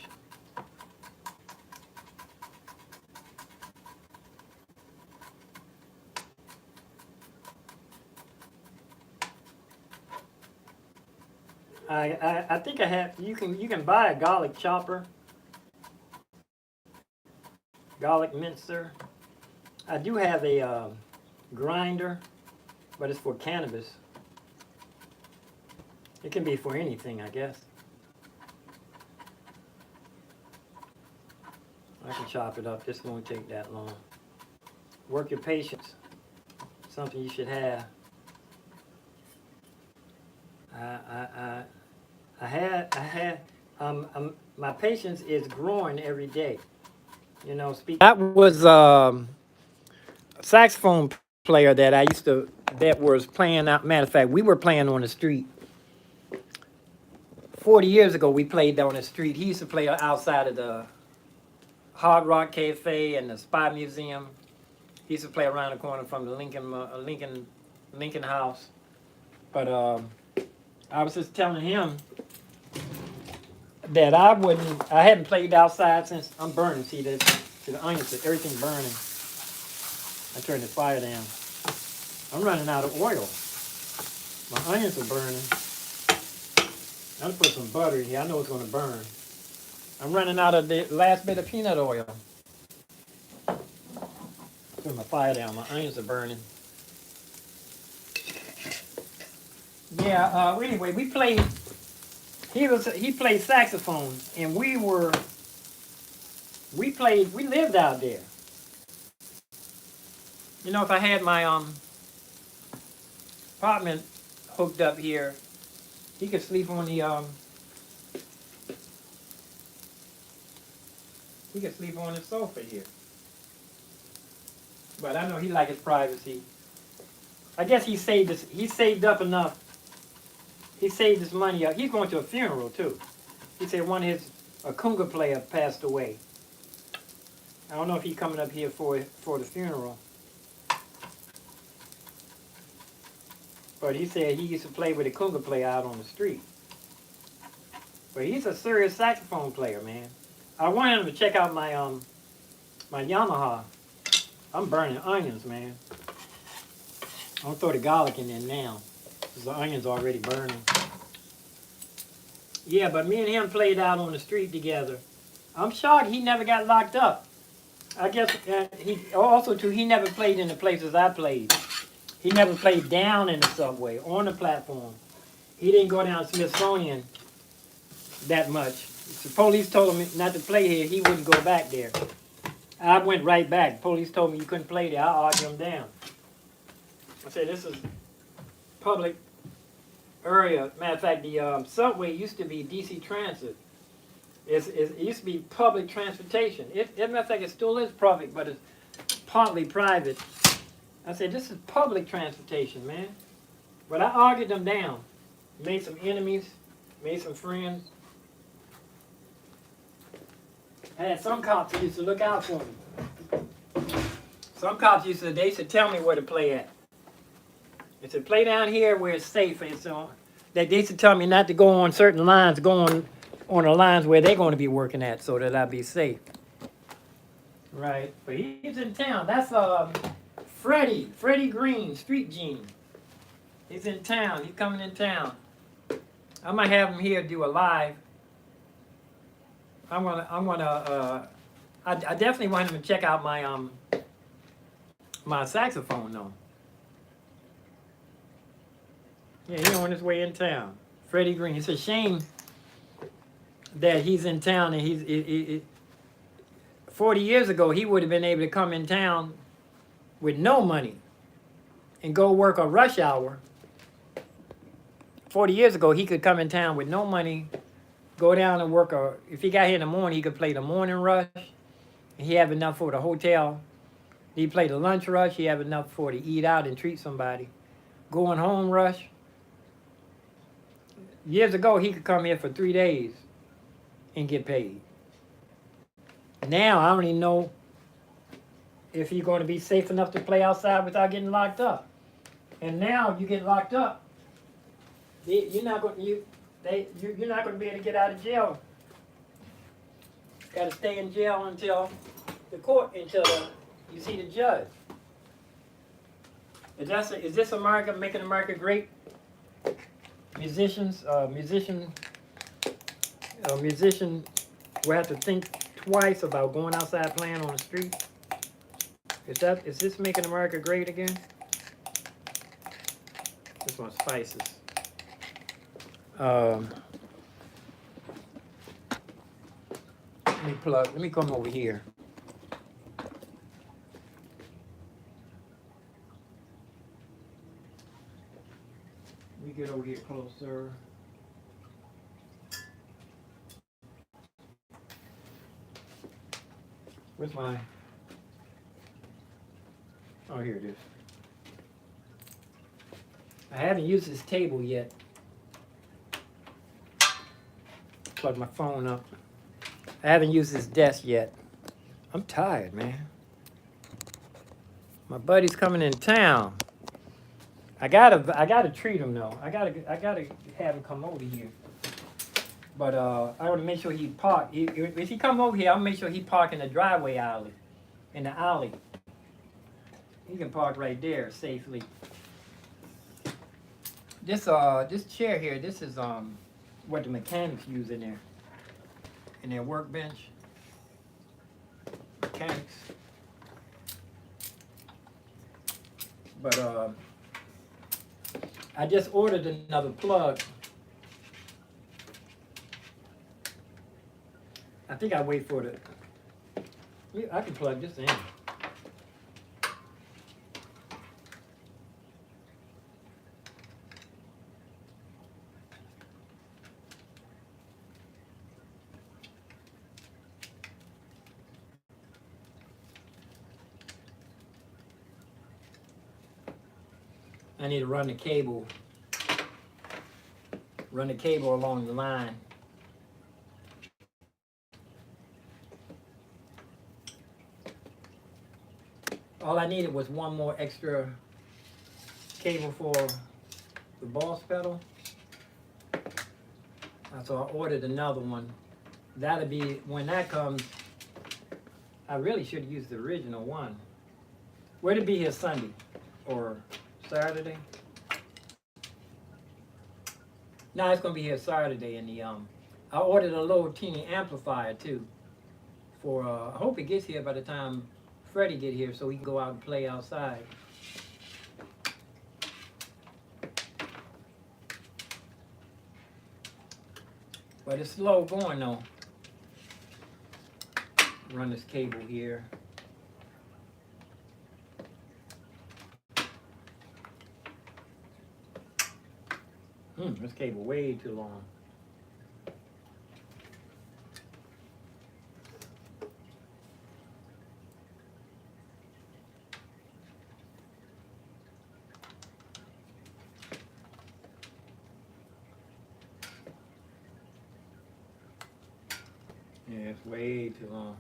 Speaker 1: I think I have. You can buy a garlic chopper, garlic mincer. I do have a grinder, but it's for cannabis. It can be for anything, I guess. I can chop it up. This won't take that long. Work your patience. Something you should have. My patience is growing every day. You know, that was a saxophone player that I used to, that was playing out. Matter of fact, we were playing on the street. 40 years ago, we played on the street. He used to play outside of the Hard Rock Cafe and the Spy Museum. He used to play around the corner from the Lincoln House. But I was just telling him that I hadn't played outside since I'm burning. See the onions, everything burning. I turned the fire down. I'm running out of oil. My onions are burning. I'm gonna put some butter in here. I know it's gonna burn. I'm running out of the last bit of peanut oil. Turn my fire down. My onions are burning. Yeah. Anyway, we played. He played saxophone, and we lived out there. You know, if I had my apartment hooked up here, he could sleep on the he could sleep on the sofa here. But I know he liked his privacy. I guess he saved up enough. He saved his money up. He's going to a funeral too. He said a conga player passed away. I don't know if he's coming up here for the funeral. But he said he used to play with a conga player out on the street. But he's a serious saxophone player, man. I wanted him to check out my my Yamaha. I'm burning onions, man. I'm gonna throw the garlic in there now, because the onion's already burning. Yeah, but me and him played out on the street together. I'm shocked he never got locked up. I guess he never played in the places I played. He never played down in the subway, on the platform. He didn't go down Smithsonian that much. The police told him not to play here. He wouldn't go back there. I went right back. Police told me you couldn't play there. I argued him down. I said, this is public area. Matter of fact, the subway used to be DC Transit. It used to be public transportation. Matter of fact, it still is public, but it's partly private. I said, this is public transportation, man. But I argued them down. Made some enemies, made some friends. I had some cops that used to look out for me. Some cops used to tell me where to play at. They said, play down here where it's safe. And so they used to tell me not to go on certain lines, go on the lines where they're going to be working at so that I'll be safe. Right. But he's in town. That's Freddie Green, Street Gene. He's in town. He's coming in town. I might have him here do a live. I definitely want him to check out my my saxophone though. Yeah, he's on his way in town. Freddie Green. It's a shame that he's in town, and 40 years ago, he would have been able to come in town with no money and go work a rush hour. 40 years ago, he could come in town with no money, go down and work if he got here in the morning, he could play the morning rush. He have enough for the hotel. He play the lunch rush. He have enough for to eat out and treat somebody. Going home rush. Years ago, he could come here for 3 days and get paid. Now, I don't even know if you're going to be safe enough to play outside without getting locked up. And now, if you get locked up, you're not going to be able to get out of jail. Got to stay in jail until you see the judge. Is this America making America great? Musician will have to think twice about going outside playing on the street. Is this making America great again? This one's spices. Let me come over here. Let me get over here closer. Where's my... Oh, here it is. I haven't used this table yet. Plug my phone up. I haven't used this desk yet. I'm tired, man. My buddy's coming in town. I gotta treat him though. I gotta have him come over here. But I want to make sure he park. If he come over here, I'll make sure he park in the driveway alley, in the alley. He can park right there safely. This chair here, this is what the mechanics use in their workbench. Mechanics. But I just ordered another plug. I think I wait for I can plug this in. I need to run the cable along the line. All I needed was one more extra cable for the boss pedal. So I ordered another one. That'll be, when that comes, I really should have used the original one. Would it be here Sunday or Saturday? No, it's gonna be here Saturday. And I ordered a little teeny amplifier too. I hope it gets here by the time Freddie get here, so we can go out and play outside. But it's slow going though. Run this cable here. This cable way too long. Yeah, it's way too long.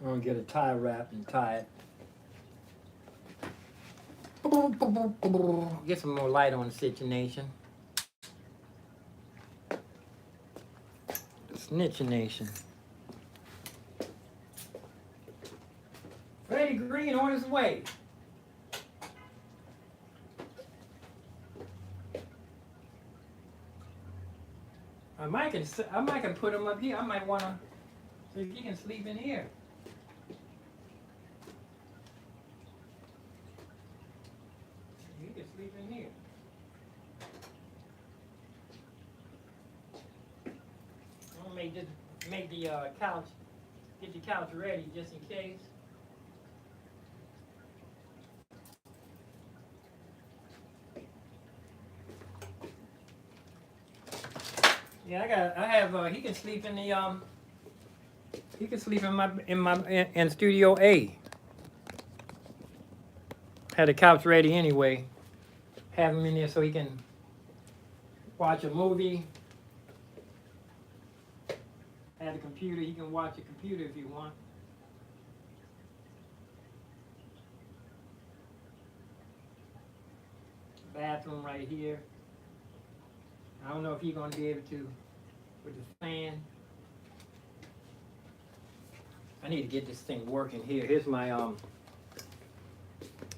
Speaker 1: I'm gonna get a tie wrap and tie it. Get some more light on the situation. The snitchination. Freddie Green on his way. I might can put him up here. I might wanna see if he can sleep in here. sleep in here. I'm gonna make the couch, get the couch ready just in case. Yeah, I have. He can sleep in the He can sleep in Studio A. Had the couch ready anyway. Have him in there so he can watch a movie. Have a computer. He can watch a computer if you want. Bathroom right here. I don't know if he's gonna be able to with the fan. I need to get this thing working here. Here's my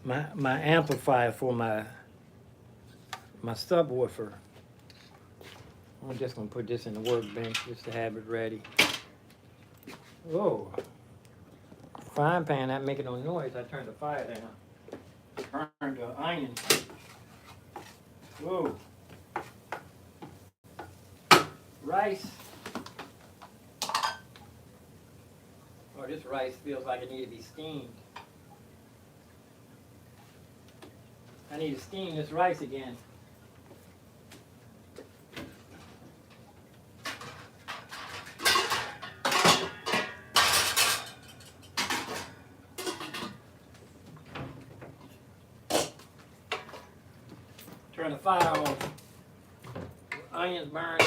Speaker 1: my amplifier for my subwoofer. I'm just gonna put this in the workbench just to have it ready. Oh, frying pan not making no noise. I turned the fire down. Turned the onion. Whoa. Rice. Oh, this rice feels like it needs to be steamed. I need to steam this rice again. Turn the fire off. Onions burn.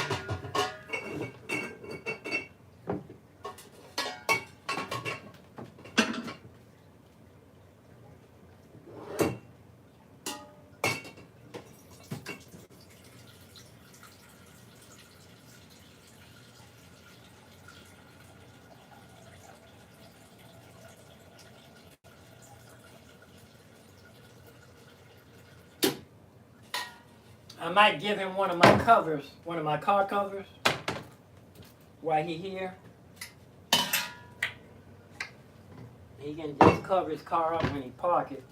Speaker 1: I might give him one of my covers, one of my car covers, while he here. He can just cover his car up when he park it.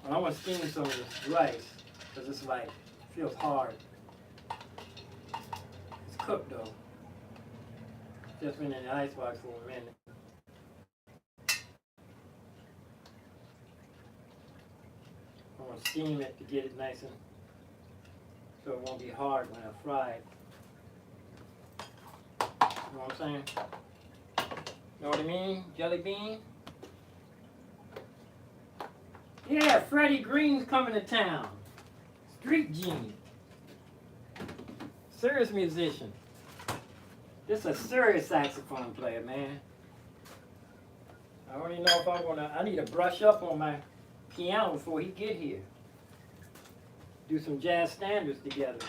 Speaker 1: But I want to steam some of this rice, because it's like, feels hard. It's cooked though. Just been in the icebox for a minute. I want to steam it to get it nice and so it won't be hard when I fry it. You know what I'm saying? Know what I mean? Jelly bean? Yeah, Freddie Green's coming to town. Street genie. Serious musician. This is a serious saxophone player, man. I don't even know if I'm gonna, I need to brush up on my piano before he get here. Do some jazz standards together.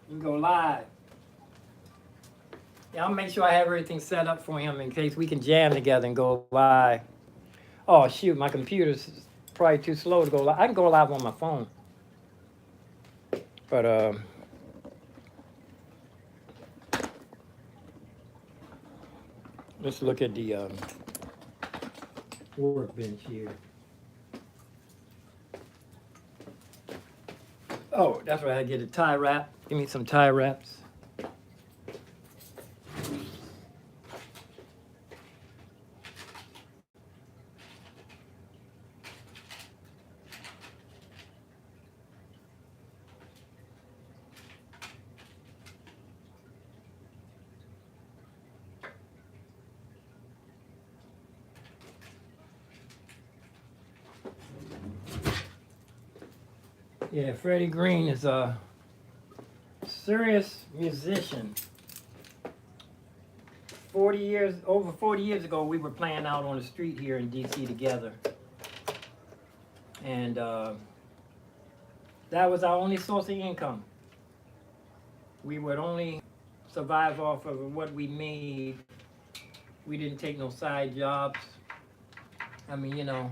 Speaker 1: You can go live. Yeah, I'll make sure I have everything set up for him in case we can jam together and go live. Oh shoot, my computer's probably too slow to go live. I can go live on my phone. But let's look at the workbench here. Oh, that's right, I get a tie wrap. Give me some tie wraps. Yeah, Freddie Green is a serious musician. Over 40 years ago, we were playing out on the street here in DC together. And that was our only source of income. We would only survive off of what we made. We didn't take no side jobs. I mean, you know,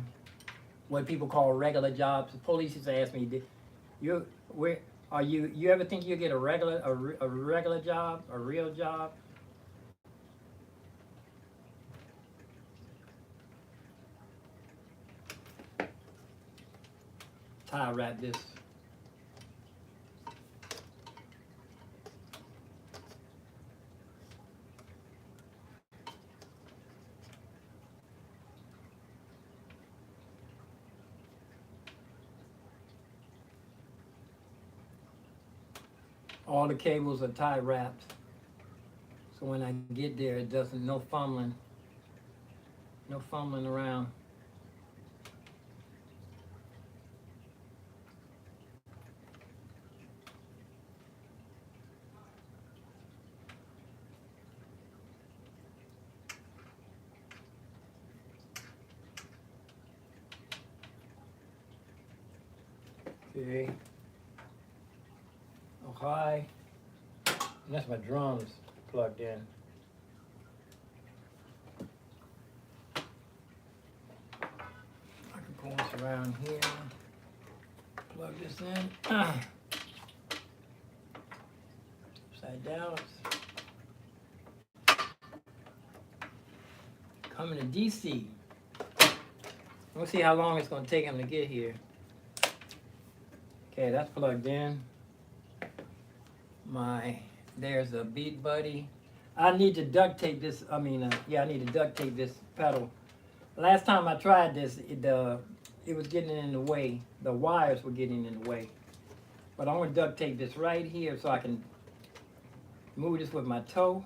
Speaker 1: what people call regular jobs. The police used to ask me, you ever think you'll get a regular job, a real job? tie wrap this. All the cables are tie wrapped. So when I get there, it doesn't, no fumbling around. Okay. Oh, high. And that's my drums plugged in. I can pull this around here. Plug this in. Upside down. Coming to DC. We'll see how long it's going to take him to get here. Okay, that's plugged in. There's a Beat Buddy. I need to duct tape this. I need to duct tape this pedal. Last time I tried this, it was getting in the way. The wires were getting in the way. But I'm going to duct tape this right here so I can move this with my toe.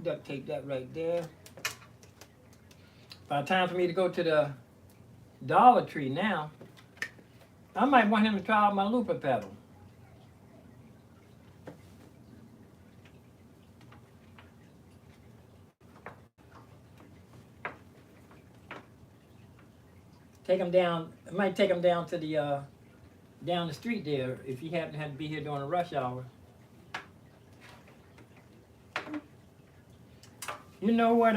Speaker 1: Duct tape that right there. By the time for me to go to the Dollar Tree now, I might want him to try out my looper pedal. Take him down. I might take him down to the down the street there if he happen to have to be here during a rush hour. You know what?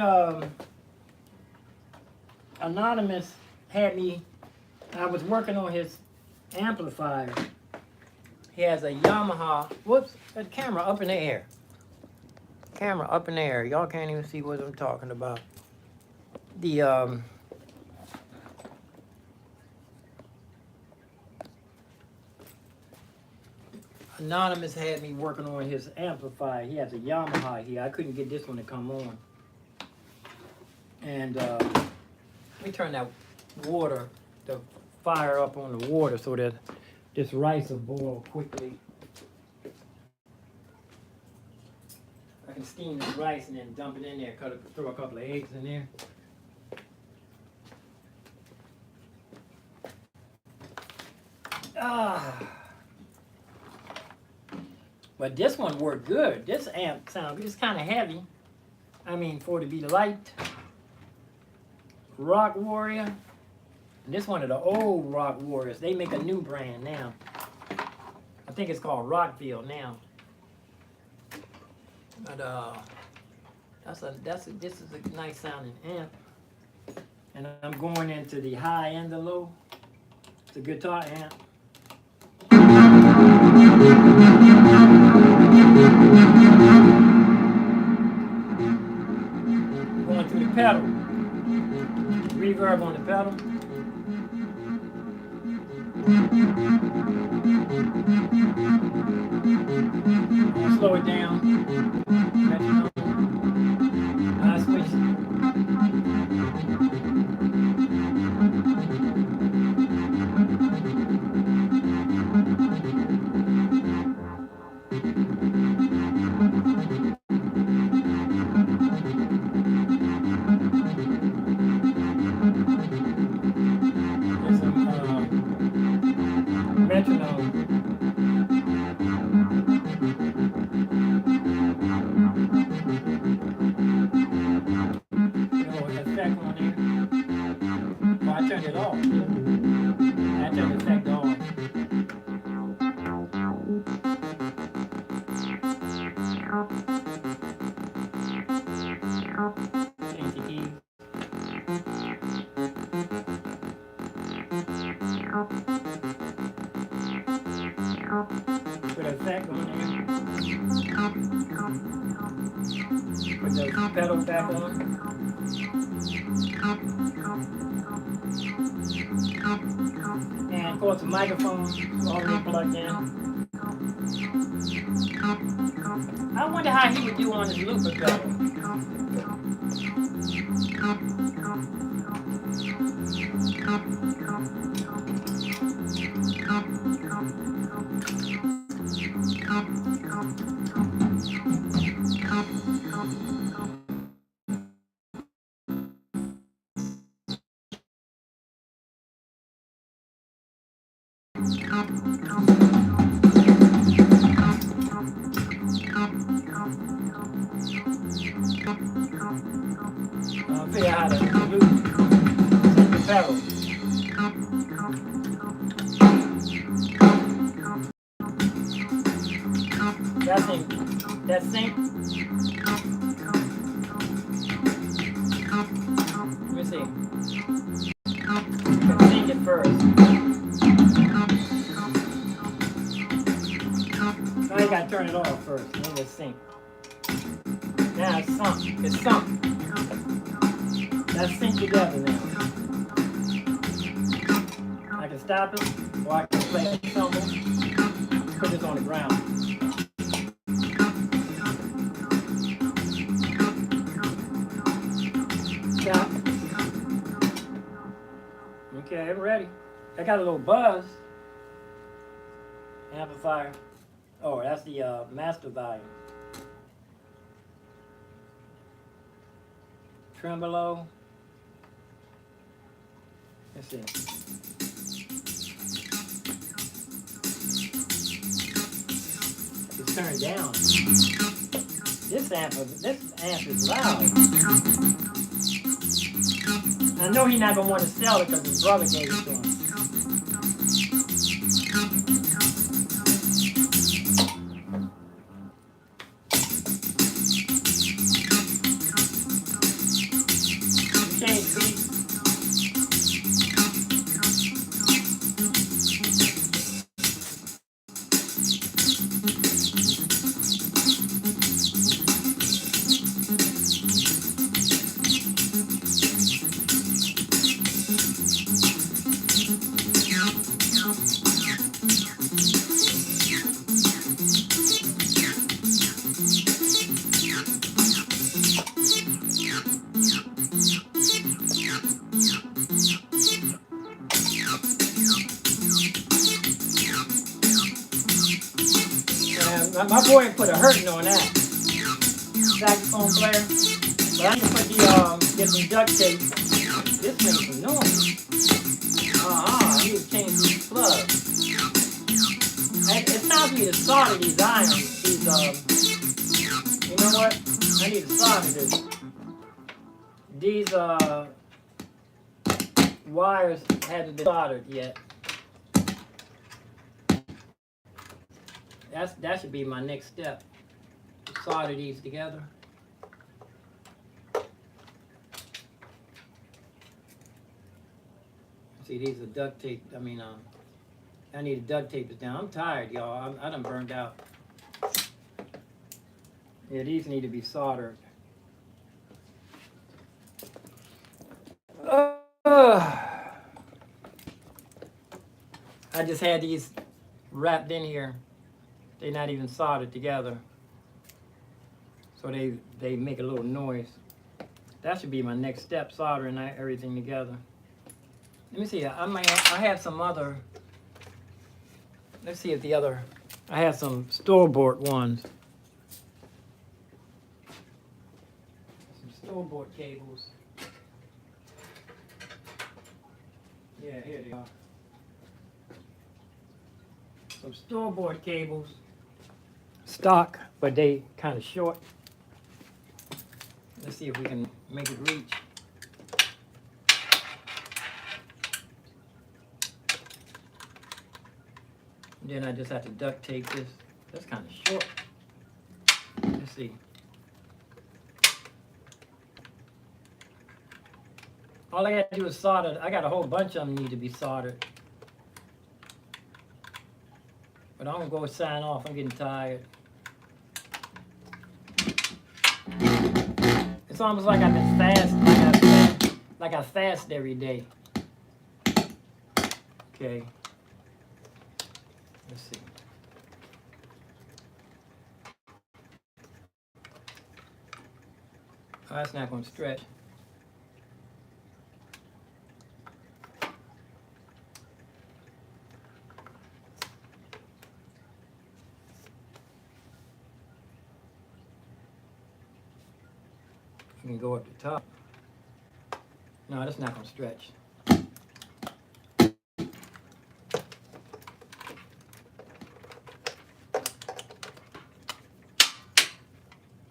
Speaker 1: Anonymous had me. I was working on his amplifier. He has a Yamaha. Whoops! That camera up in the air. Camera up in the air. Y'all can't even see what I'm talking about. The Anonymous had me working on his amplifier. He has a Yamaha here. I couldn't get this one to come on. And let me turn that water, the fire up on the water so that this rice will boil quickly. I can steam this rice and then dump it in there, throw a couple of eggs in there. But this one worked good. This amp sounds good. It's kind of heavy. I mean, for it to be light. Rock Warrior. And this one of the old Rock Warriors. They make a new brand now. I think it's called Rockville now. But this is a nice sounding amp. And I'm going into the high and the low. It's a guitar amp. Going through the pedal. Reverb on the pedal. I'll slow it down. I switch. Put a effect on there. Put the pedal back on. Of course, the microphone is already plugged in. I wonder how he would do on his looper pedal. I'll figure out how to loop the pedal. That sync. Let me see. Sync it first. Now you gotta turn it off first. Then it's sync. Now it's sunk. It's sunk. That's synced together now. I can stop it, or I can play a tumble. Put this on the ground. Stop. Okay, I'm ready. I got a little buzz. Amplifier. Oh, that's the master volume. Tremolo. Let's see. It's turned down. This amp is loud. I know he's not gonna want to sell it because his brother gave it to him. My boy put a hurting on that saxophone player, but I can put get some duct tape. This makes some noise. I need to change these plugs. It's time for me to solder these irons. These you know what? I need to solder this. These wires haven't been soldered yet. That should be my next step. Solder these together. See, these are duct tape. I mean, I need to duct tape this down. I'm tired, y'all. I done burned out. Yeah, these need to be soldered. I just had these wrapped in here. They're not even soldered together. So they make a little noise. That should be my next step, soldering everything together. Let me see, I have some other, let's see if I have some store-bought ones. Some store-bought cables. Yeah, here they are. Some store-bought cables. Stock, but they kind of short. Let's see if we can make it reach. Then I just have to duct tape this. That's kind of short. Let's see. All I got to do is solder. I got a whole bunch of them need to be soldered. But I'm going to go sign off. I'm getting tired. It's almost like I've been fast, like I fast every day. Okay. Let's see. Oh, that's not going to stretch. You can go up the top. No, that's not going to stretch.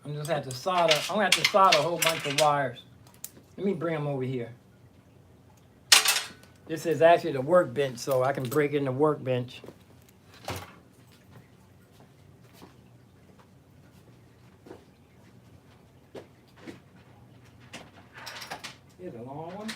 Speaker 1: I'm just have to solder. I'm gonna have to solder a whole bunch of wires. Let me bring them over here. This is actually the workbench, so I can break in the workbench. Here's a long one.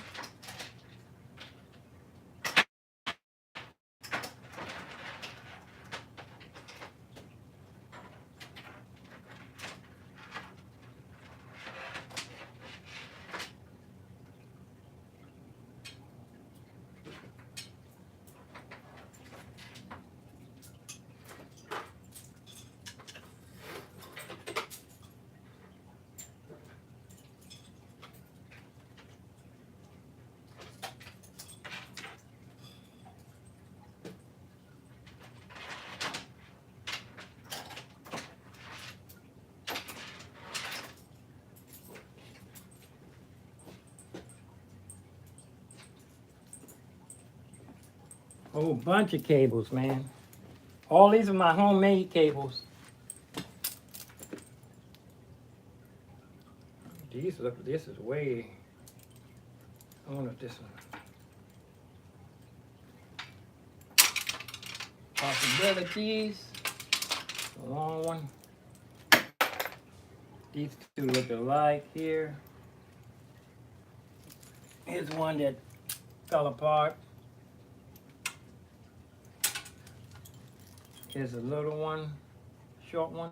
Speaker 1: A whole bunch of cables, man. All these are my homemade cables. These look, this is way, I wonder if this one. Possibilities, a long one. These two look alike here. Here's one that fell apart. Here's a little one, short one.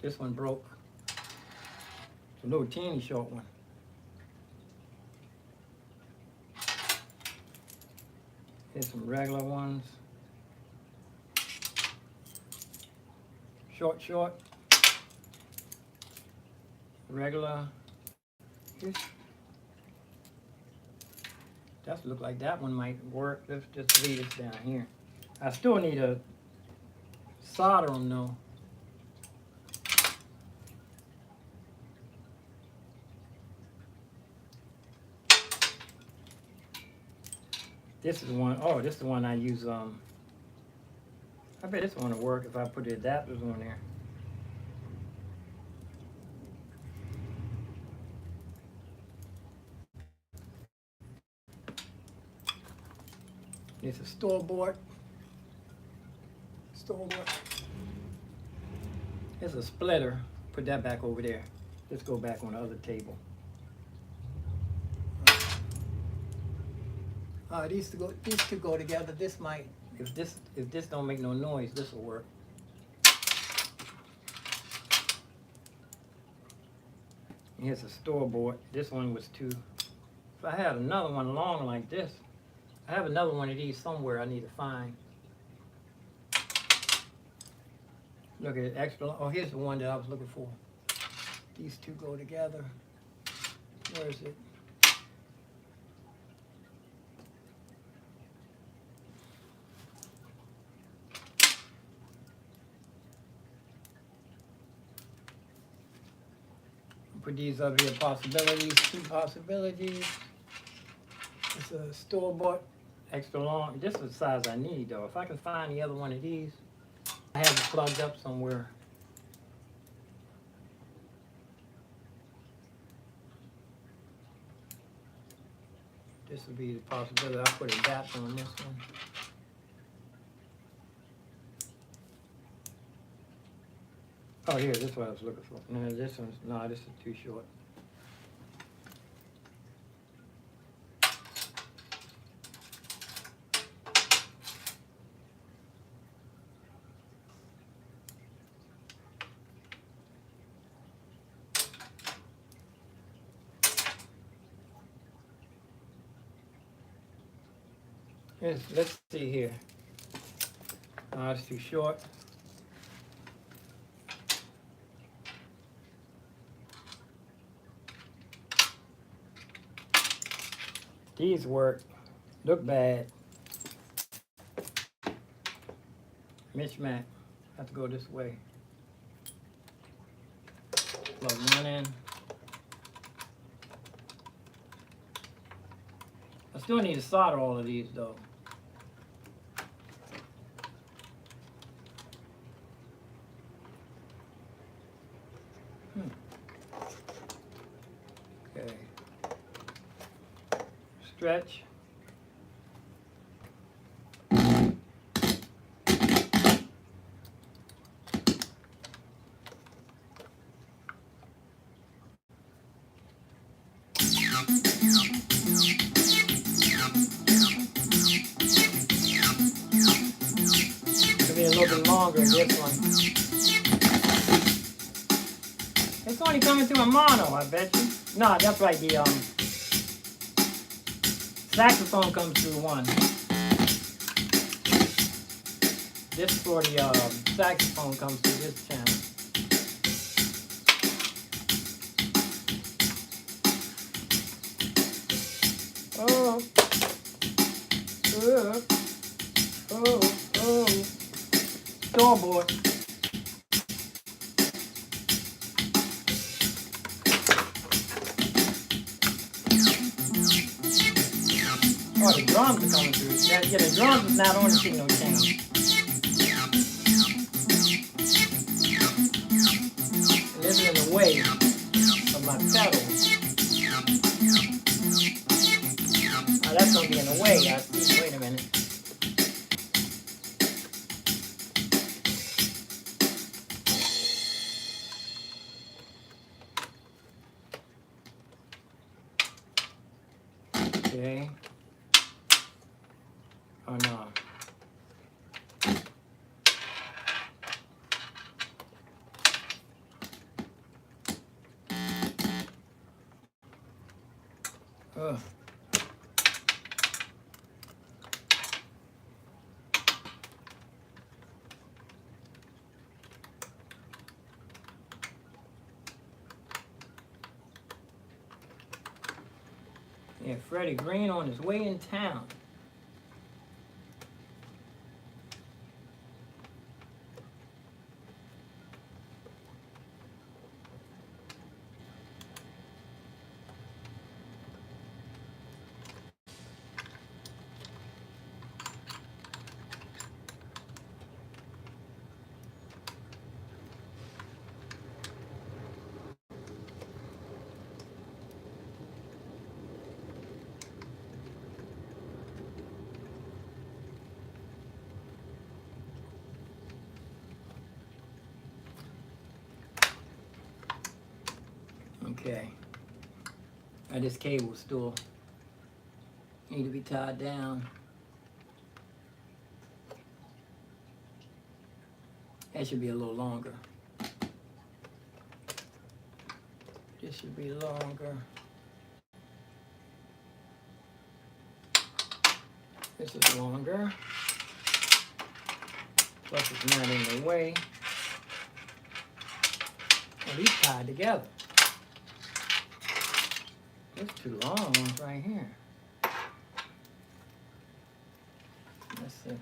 Speaker 1: This one broke. It's a little teeny short one. Here's some regular ones. Short. Regular. That look like that one might work. Let's just leave this down here. I still need to solder them though. This is one, oh, this is the one I use, I bet this one will work if I put the adapters on there. It's a store-bought. It's a splitter. Put that back over there. Let's go back on the other table. These two go together. This might, if this don't make no noise, this will work. Here's a store-bought. This one was too. If I had another one long like this, I have another one of these somewhere I need to find. Look at it, extra. Oh, here's the one that I was looking for. These two go together. Where is it? Put these up here, possibilities, 2 possibilities. It's a store-bought, extra long. This is the size I need though. If I can find the other one of these, I have it plugged up somewhere. This would be the possibility. I'll put a adapter on this one. Oh, here, this is what I was looking for. No, this is too short. Let's see here. It's too short. These work. Look bad. Mismatch. Have to go this way. Plug one in. I still need to solder all of these though. Okay. Stretch. It'll be a little bit longer this one. It's only coming through a mono, I bet you. No, that's right, the saxophone comes through one. This for the saxophone comes through this channel. Oh. Oh. Scoreboard. Oh, the drums are coming through. Yeah, the drums is not on the signal channel. And this is in the way of my pedal. Oh, that's going to be in the way. I see. Wait a minute. Okay. Oh no. Ugh. Yeah, Freddie Green on his way in town. Okay. Now this cable still need to be tied down. That should be a little longer. This should be longer. This is longer. Plus it's not in the way. Well, these tied together. There's two long ones right here. Let's see.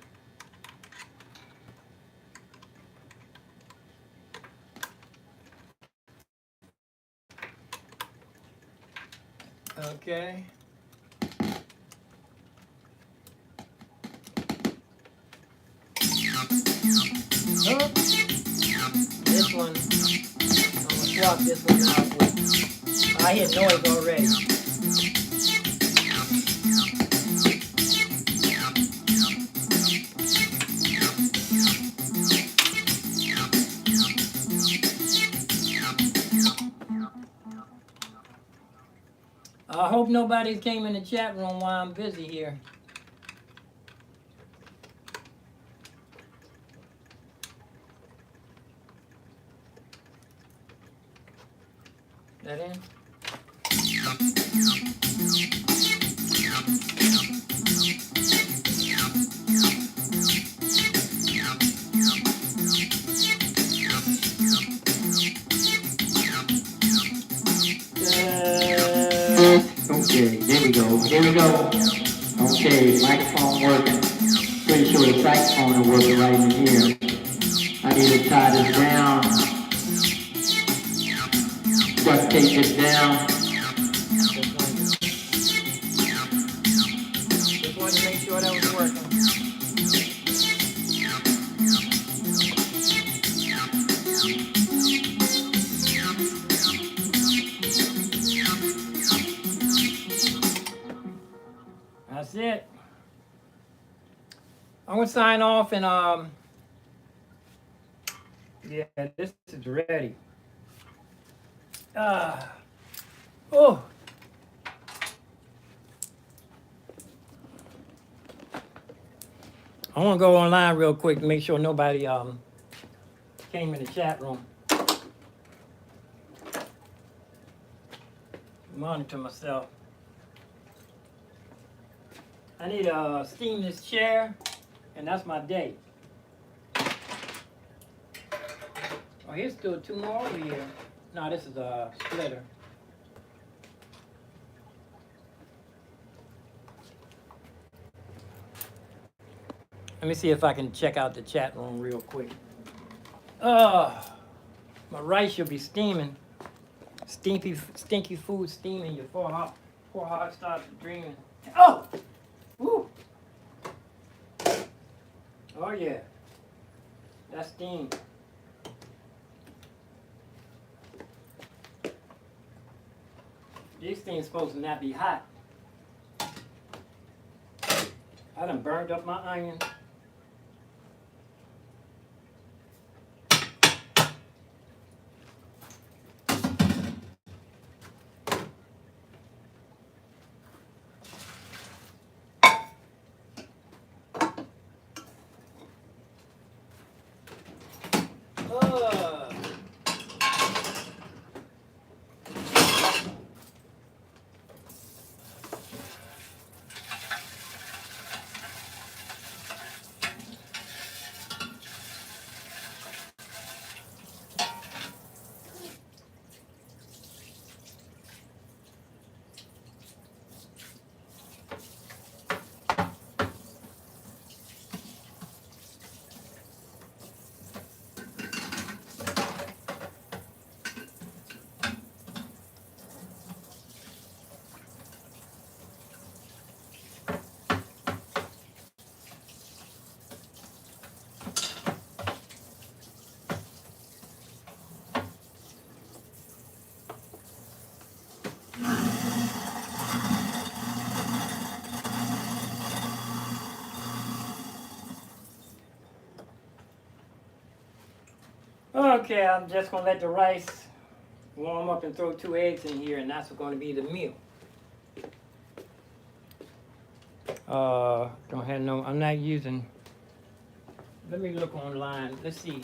Speaker 1: Okay. Oh. This one, I'm gonna swap this one out with, I hear noise already. I hope nobody came in the chat room while I'm busy here. That in?
Speaker 3: Okay, there we go. Here we go. Okay, microphone working. Pretty sure the saxophone is working right in here. I need to tie this down. Duct tape this down.
Speaker 1: Just wanted to make sure that was working. That's it. I'm gonna sign off and yeah, this is ready. Oh. I want to go online real quick to make sure nobody came in the chat room. Monitor myself. I need to steam this chair, and that's my day. Oh, here's still two more over here. No, this is a splitter. Let me see if I can check out the chat room real quick. My rice should be steaming. Stinky food steaming. Your poor heart starts dreaming. Oh! Woo! Oh yeah. That's steam. These things supposed to not be hot. I done burned up my onion. Okay, I'm just gonna let the rice warm up and throw 2 eggs in here, and that's going to be the meal. Don't have no. I'm not using. Let me look online. Let's see.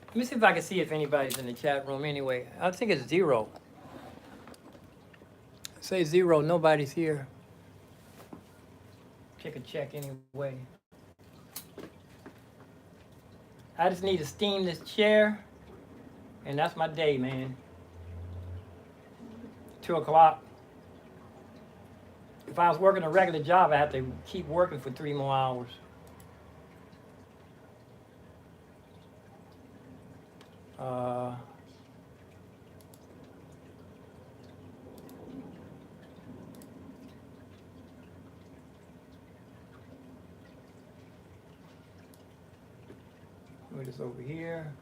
Speaker 1: Let me see if I can see if anybody's in the chat room. Anyway, I think it's 0. Say 0. Nobody's here. Take a check anyway. I just need to steam this chair, and that's my day, man. 2 o'clock. If I was working a regular job, I have to keep working for 3 more hours. Move this over here.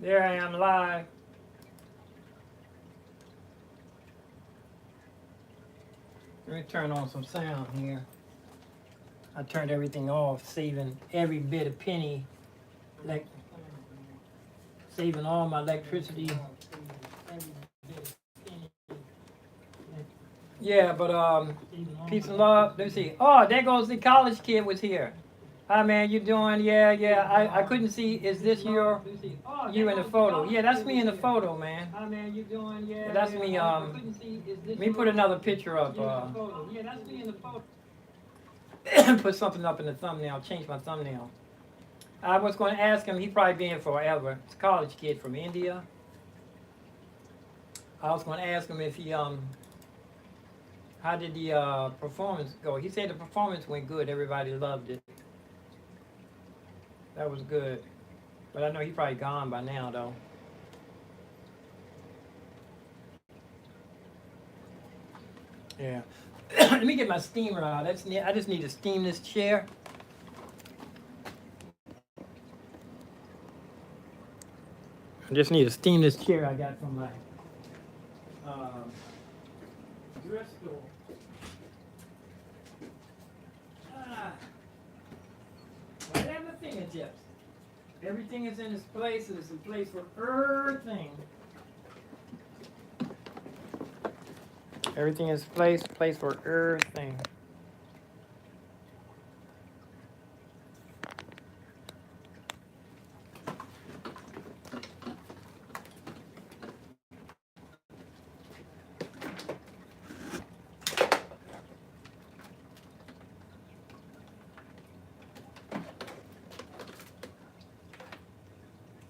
Speaker 1: There I am live. Let me turn on some sound here. I turned everything off, saving every bit of penny, like saving all my electricity. Yeah, but peace and love. Let me see. Oh, there goes the college kid was here. Hi man, you doing? Yeah. I couldn't see. Is this you in the photo? Yeah, that's me in the photo, man. Hi man, you doing? Yeah. That's me. Let me put another picture up. Yeah, that's me in the photo. put something up in the thumbnail, change my thumbnail. I was going to ask him, he probably been here forever. It's a college kid from India. I was going to ask him if he, how did the performance go? He said the performance went good. Everybody loved it. That was good. But I know he's probably gone by now, though. Yeah. Let me get my steamer out. I just need to steam this chair. I just need to steam this chair I got from my thrift store. Right at my fingertips. Everything is in its place. It's a place for everything. Everything is place for everything.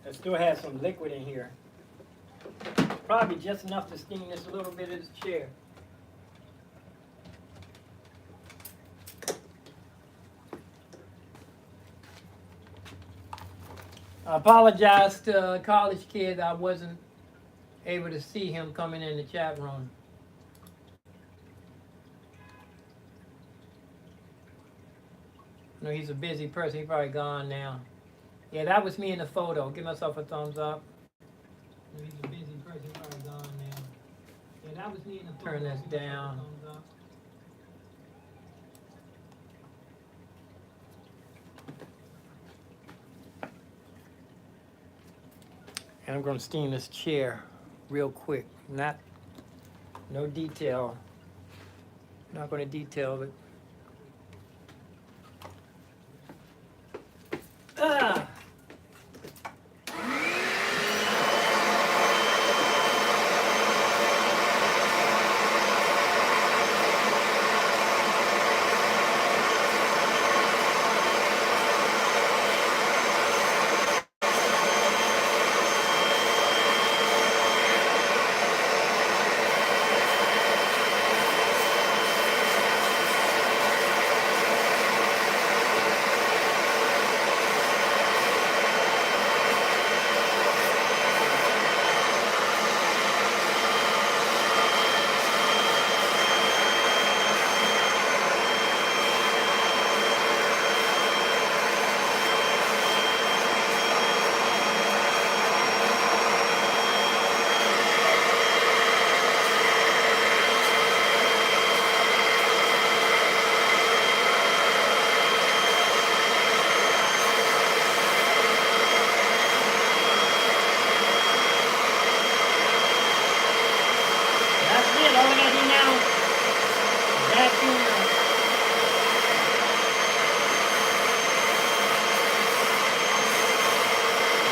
Speaker 1: I still have some liquid in here. Probably just enough to steam this little bit of this chair. I apologize to a college kid I wasn't able to see him coming in the chat room. No, he's a busy person. He's probably gone now. Yeah, that was me in the photo. Give myself a thumbs up. No, he's a busy person. He's probably gone now. Yeah, that was me in the photo. Turn this down. And I'm going to steam this chair real quick. No detail. Not going to detail it. Ah!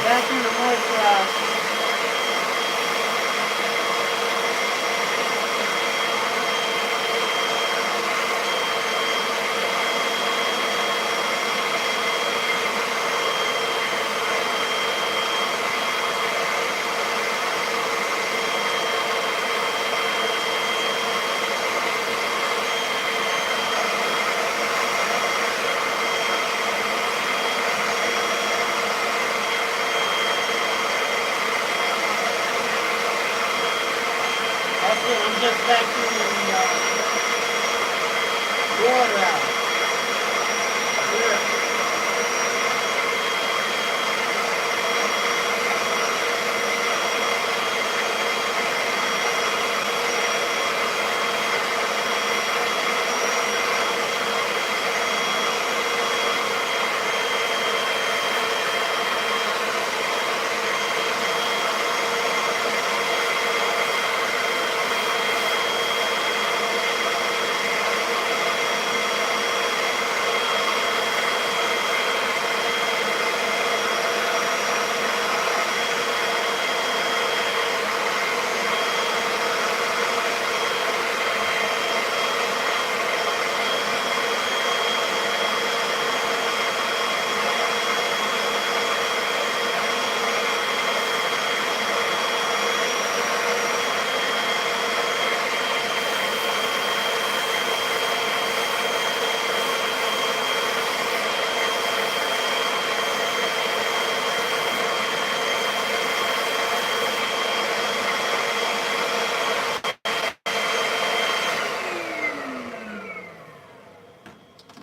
Speaker 1: Vacuum the moisture out. I'm just vacuuming the water out. Here.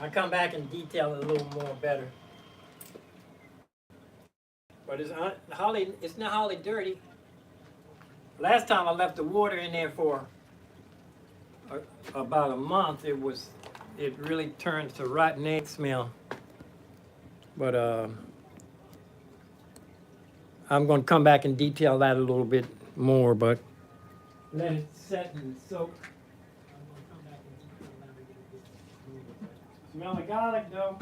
Speaker 1: I'll come back and detail it a little more better. But it's not hardly dirty. Last time I left the water in there for about a month, it really turned to rotten egg smell. But I'm going to come back and detail that a little bit more, but let it set and soak. I'm going to come back and detail that a little bit. Smell the garlic though.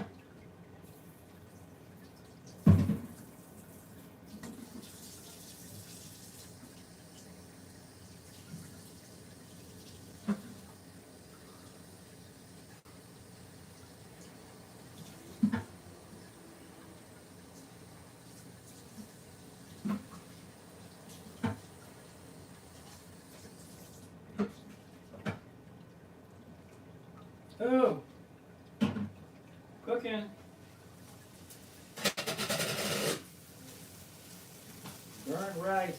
Speaker 1: Oh, cooking. Burnt rice.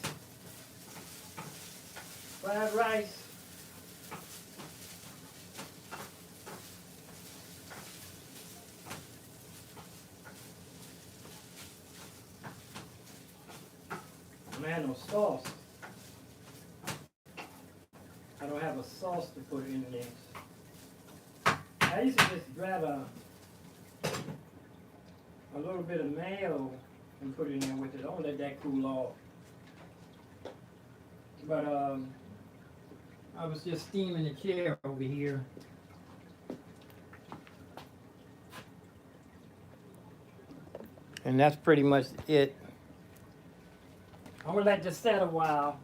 Speaker 1: Fried rice. Man, no sauce. I don't have a sauce to put in there. I used to just grab a little bit of mayo and put it in there with it. I don't let that cool off. But I was just steaming the chair over here. And that's pretty much it. I'm gonna let this set a while.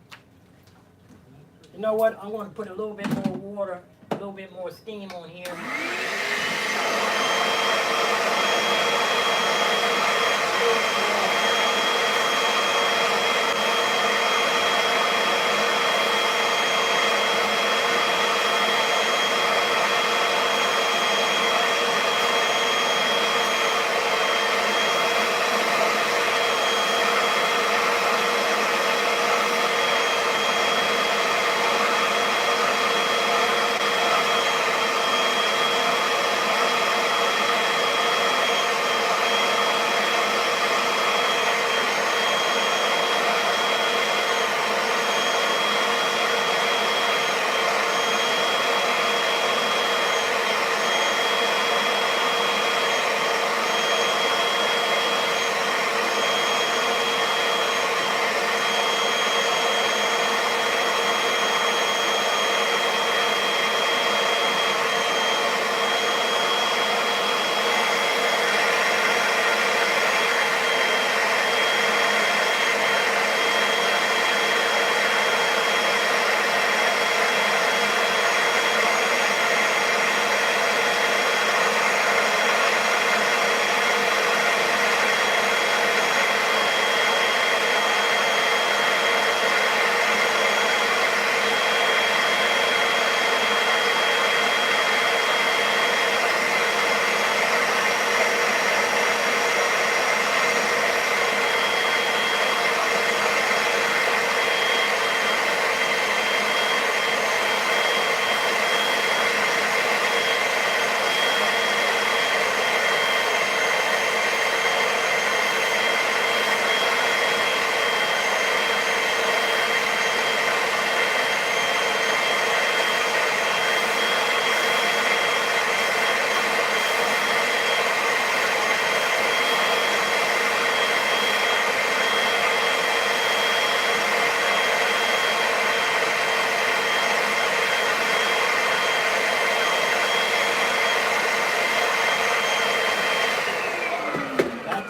Speaker 1: You know what? I'm gonna put a little bit more water, a little bit more steam on here.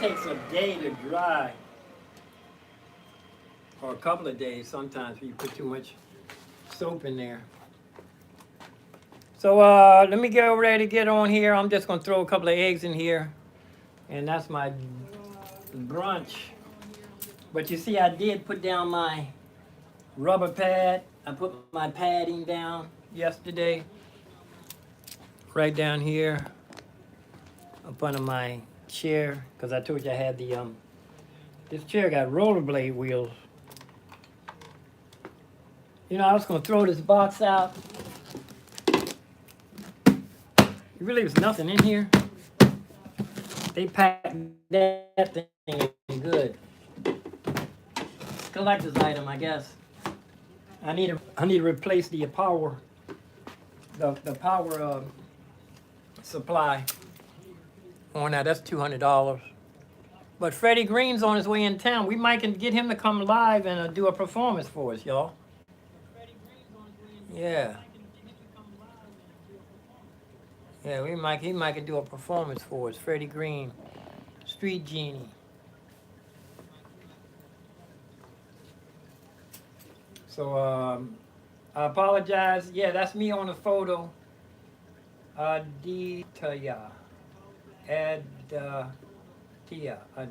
Speaker 1: Takes a day to dry, or a couple of days sometimes if you put too much soap in there. So let me get ready to get on here. I'm just going to throw a couple of eggs in here, and that's my brunch. But you see, I did put down my rubber pad. I put my padding down yesterday, right down here up under my chair, because I told you I had the this chair got rollerblade wheels. You know, I was going to throw this box out, really was nothing in here. They packed that thing in good. Collector's item, I guess. I need to replace the power, the power supply on that. That's $200. But Freddie Green's on his way in town. We might can get him to come live and do a performance for us, y'all. Yeah. Yeah, he might can do a performance for us. Freddie Green, Street Genie. So I apologize. Yeah, that's me on the photo. Aditya. Aditya. I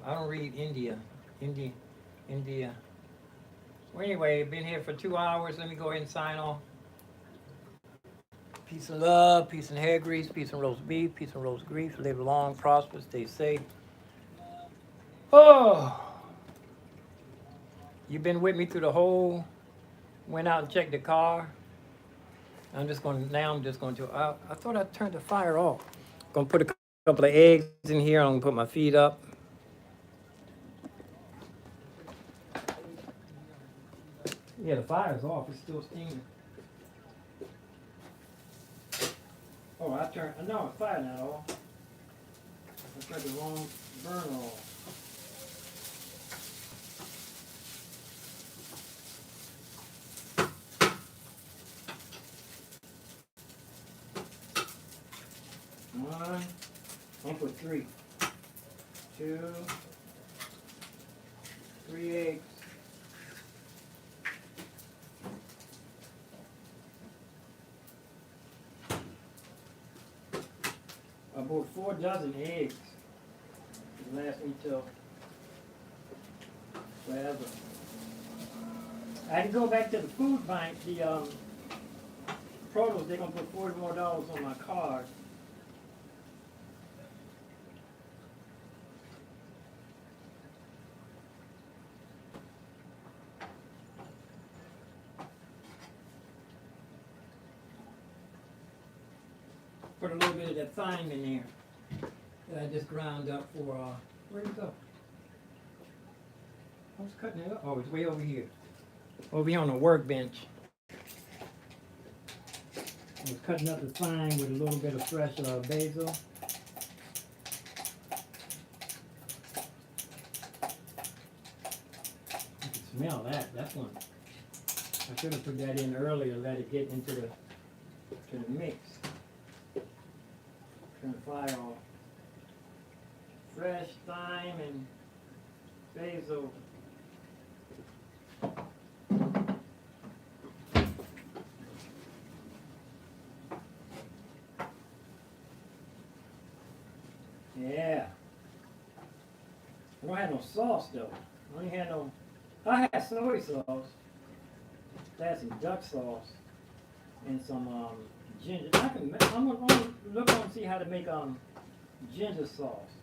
Speaker 1: don't read India. India. Well, anyway, been here for 2 hours. Let me go ahead and sign off. Peace and love, peace and hair grease, peace and roast beef, peace and roast grief. Live long, prosper, stay safe. Oh, you've been with me through the whole. Went out and checked the car. I'm just going to. I thought I turned the fire off. Gonna put a couple of eggs in here. I'm gonna put my feet up. Yeah, the fire's off. It's still steaming. Oh, no, the fire's not off. I turned the wrong burner off. One, I'll put 3. 2, 3 eggs. I bought 4 dozen eggs. It'll last me till forever. I had to go back to the food bank. The produce, they're gonna put $40 more on my card. Put a little bit of that thyme in there that I just ground up for, where'd it go? I was cutting it up. Oh, it's way over here. Over here on the workbench. I was cutting up the thyme with a little bit of fresh basil. You can smell that. That's one. I should have put that in earlier, let it get into the mix. Turn the fire off. Fresh thyme and basil. Yeah. I don't have no sauce though. I had soy sauce. I had some duck sauce and some ginger. I'm gonna look on and see how to make ginger sauce.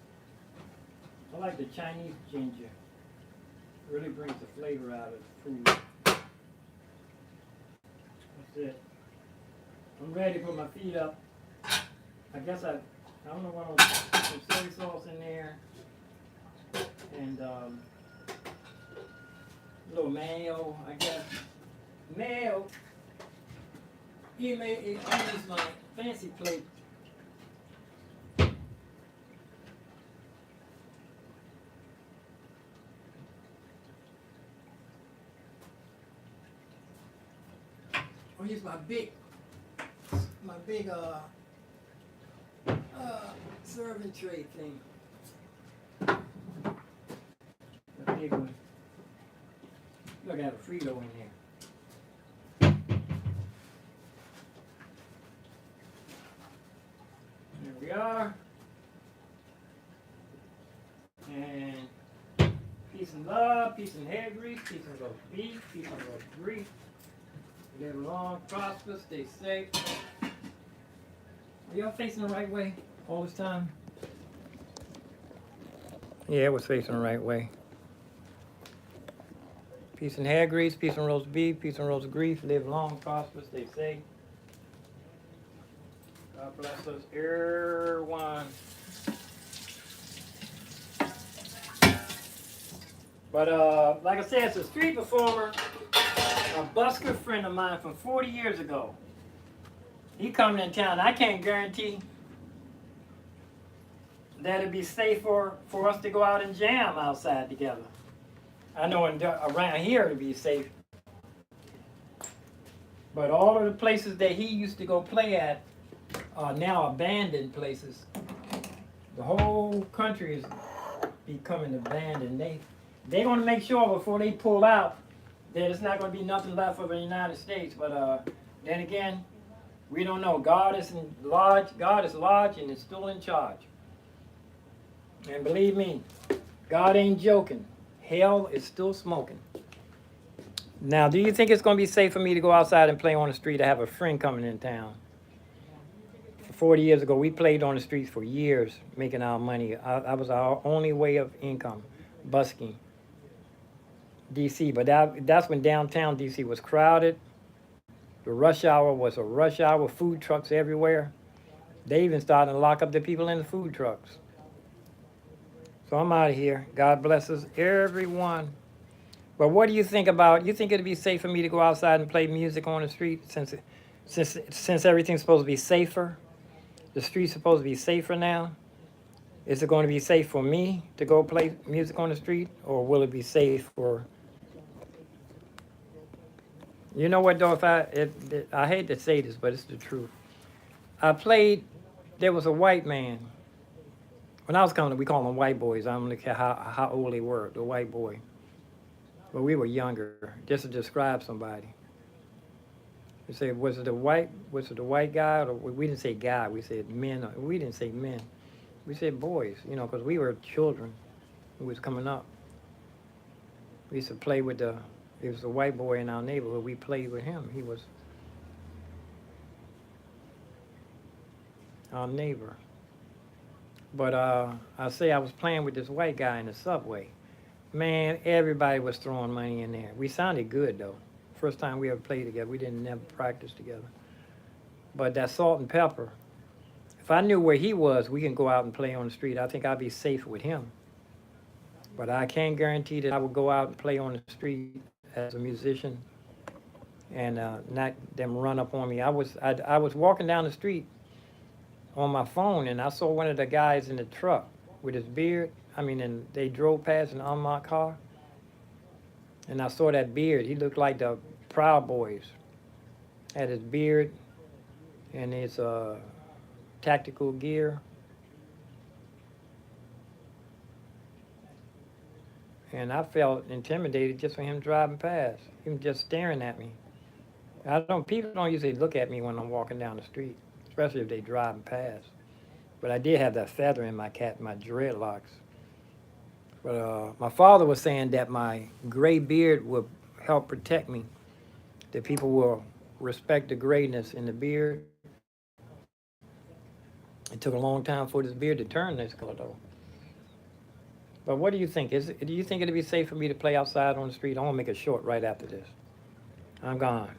Speaker 1: I like the Chinese ginger. It really brings the flavor out of the food. That's it. I'm ready to put my feet up. I guess I don't know what I'll put some soy sauce in there. And a little mayo, I guess. Mayo. I use my fancy plate. I'll use my big serving tray thing. The big one. Look, I have a Frito in there. There we are. And peace and love, peace and hair grease, peace and roast beef, peace and roast grief. Live long, prosper, stay safe. Are y'all facing the right way all this time? Yeah, it was facing the right way. Peace and hair grease, peace and roast beef, peace and roast grief. Live long, prosperous, they say. God bless us, everyone. But like I said, it's a street performer, a busker friend of mine from 40 years ago. He coming in town. I can't guarantee that it'd be safe for us to go out and jam outside together. I know around here it'd be safe. But all of the places that he used to go play at are now abandoned places. The whole country is becoming abandoned. They're going to make sure before they pull out that it's not going to be nothing left of the United States. But then again, we don't know. God is large. God is large and is still in charge. And believe me, God ain't joking. Hell is still smoking. Now, do you think it's going to be safe for me to go outside and play on the street? I have a friend coming in town. 40 years ago, we played on the streets for years, making our money. I was our only way of income, busking. D.C., but that's when downtown D.C. was crowded. The rush hour was a rush hour, food trucks everywhere. They even started to lock up the people in the food trucks. So I'm out of here. God blesses everyone. But what do you think about, you think it'd be safe for me to go outside and play music on the street since everything's supposed to be safer? The street's supposed to be safer now? Is it going to be safe for me to go play music on the street, or will it be safe for... You know what, though, I hate to say this, but it's the truth. There was a white man. When I was coming, we call them white boys. I don't care how old they were, the white boy. But we were younger, just to describe somebody. You say, was it the white guy? Or we didn't say guy, we said men. We didn't say men. We said boys, because we were children who was coming up. We used to play with there was a white boy in our neighborhood. We played with him. He was our neighbor. But I was playing with this white guy in the subway. Man, everybody was throwing money in there. We sounded good, though. First time we ever played together. We didn't never practice together. But that salt and pepper, if I knew where he was, we can go out and play on the street. I think I'd be safe with him. But I can't guarantee that I would go out and play on the street as a musician and not them run up on me. I was walking down the street on my phone, and I saw one of the guys in the truck with his beard. And they drove past an unmarked car, and I saw that beard. He looked like the Proud Boys. Had his beard and his tactical gear. And I felt intimidated just for him driving past. Him just staring at me. People don't usually look at me when I'm walking down the street, especially if they driving past. But I did have that feather in my cap, my dreadlocks. But my father was saying that my gray beard would help protect me, that people will respect the grayness in the beard. It took a long time for this beard to turn this color, though. But what do you think? Do you think it'd be safe for me to play outside on the street? I want to make it short right after this. I'm gone.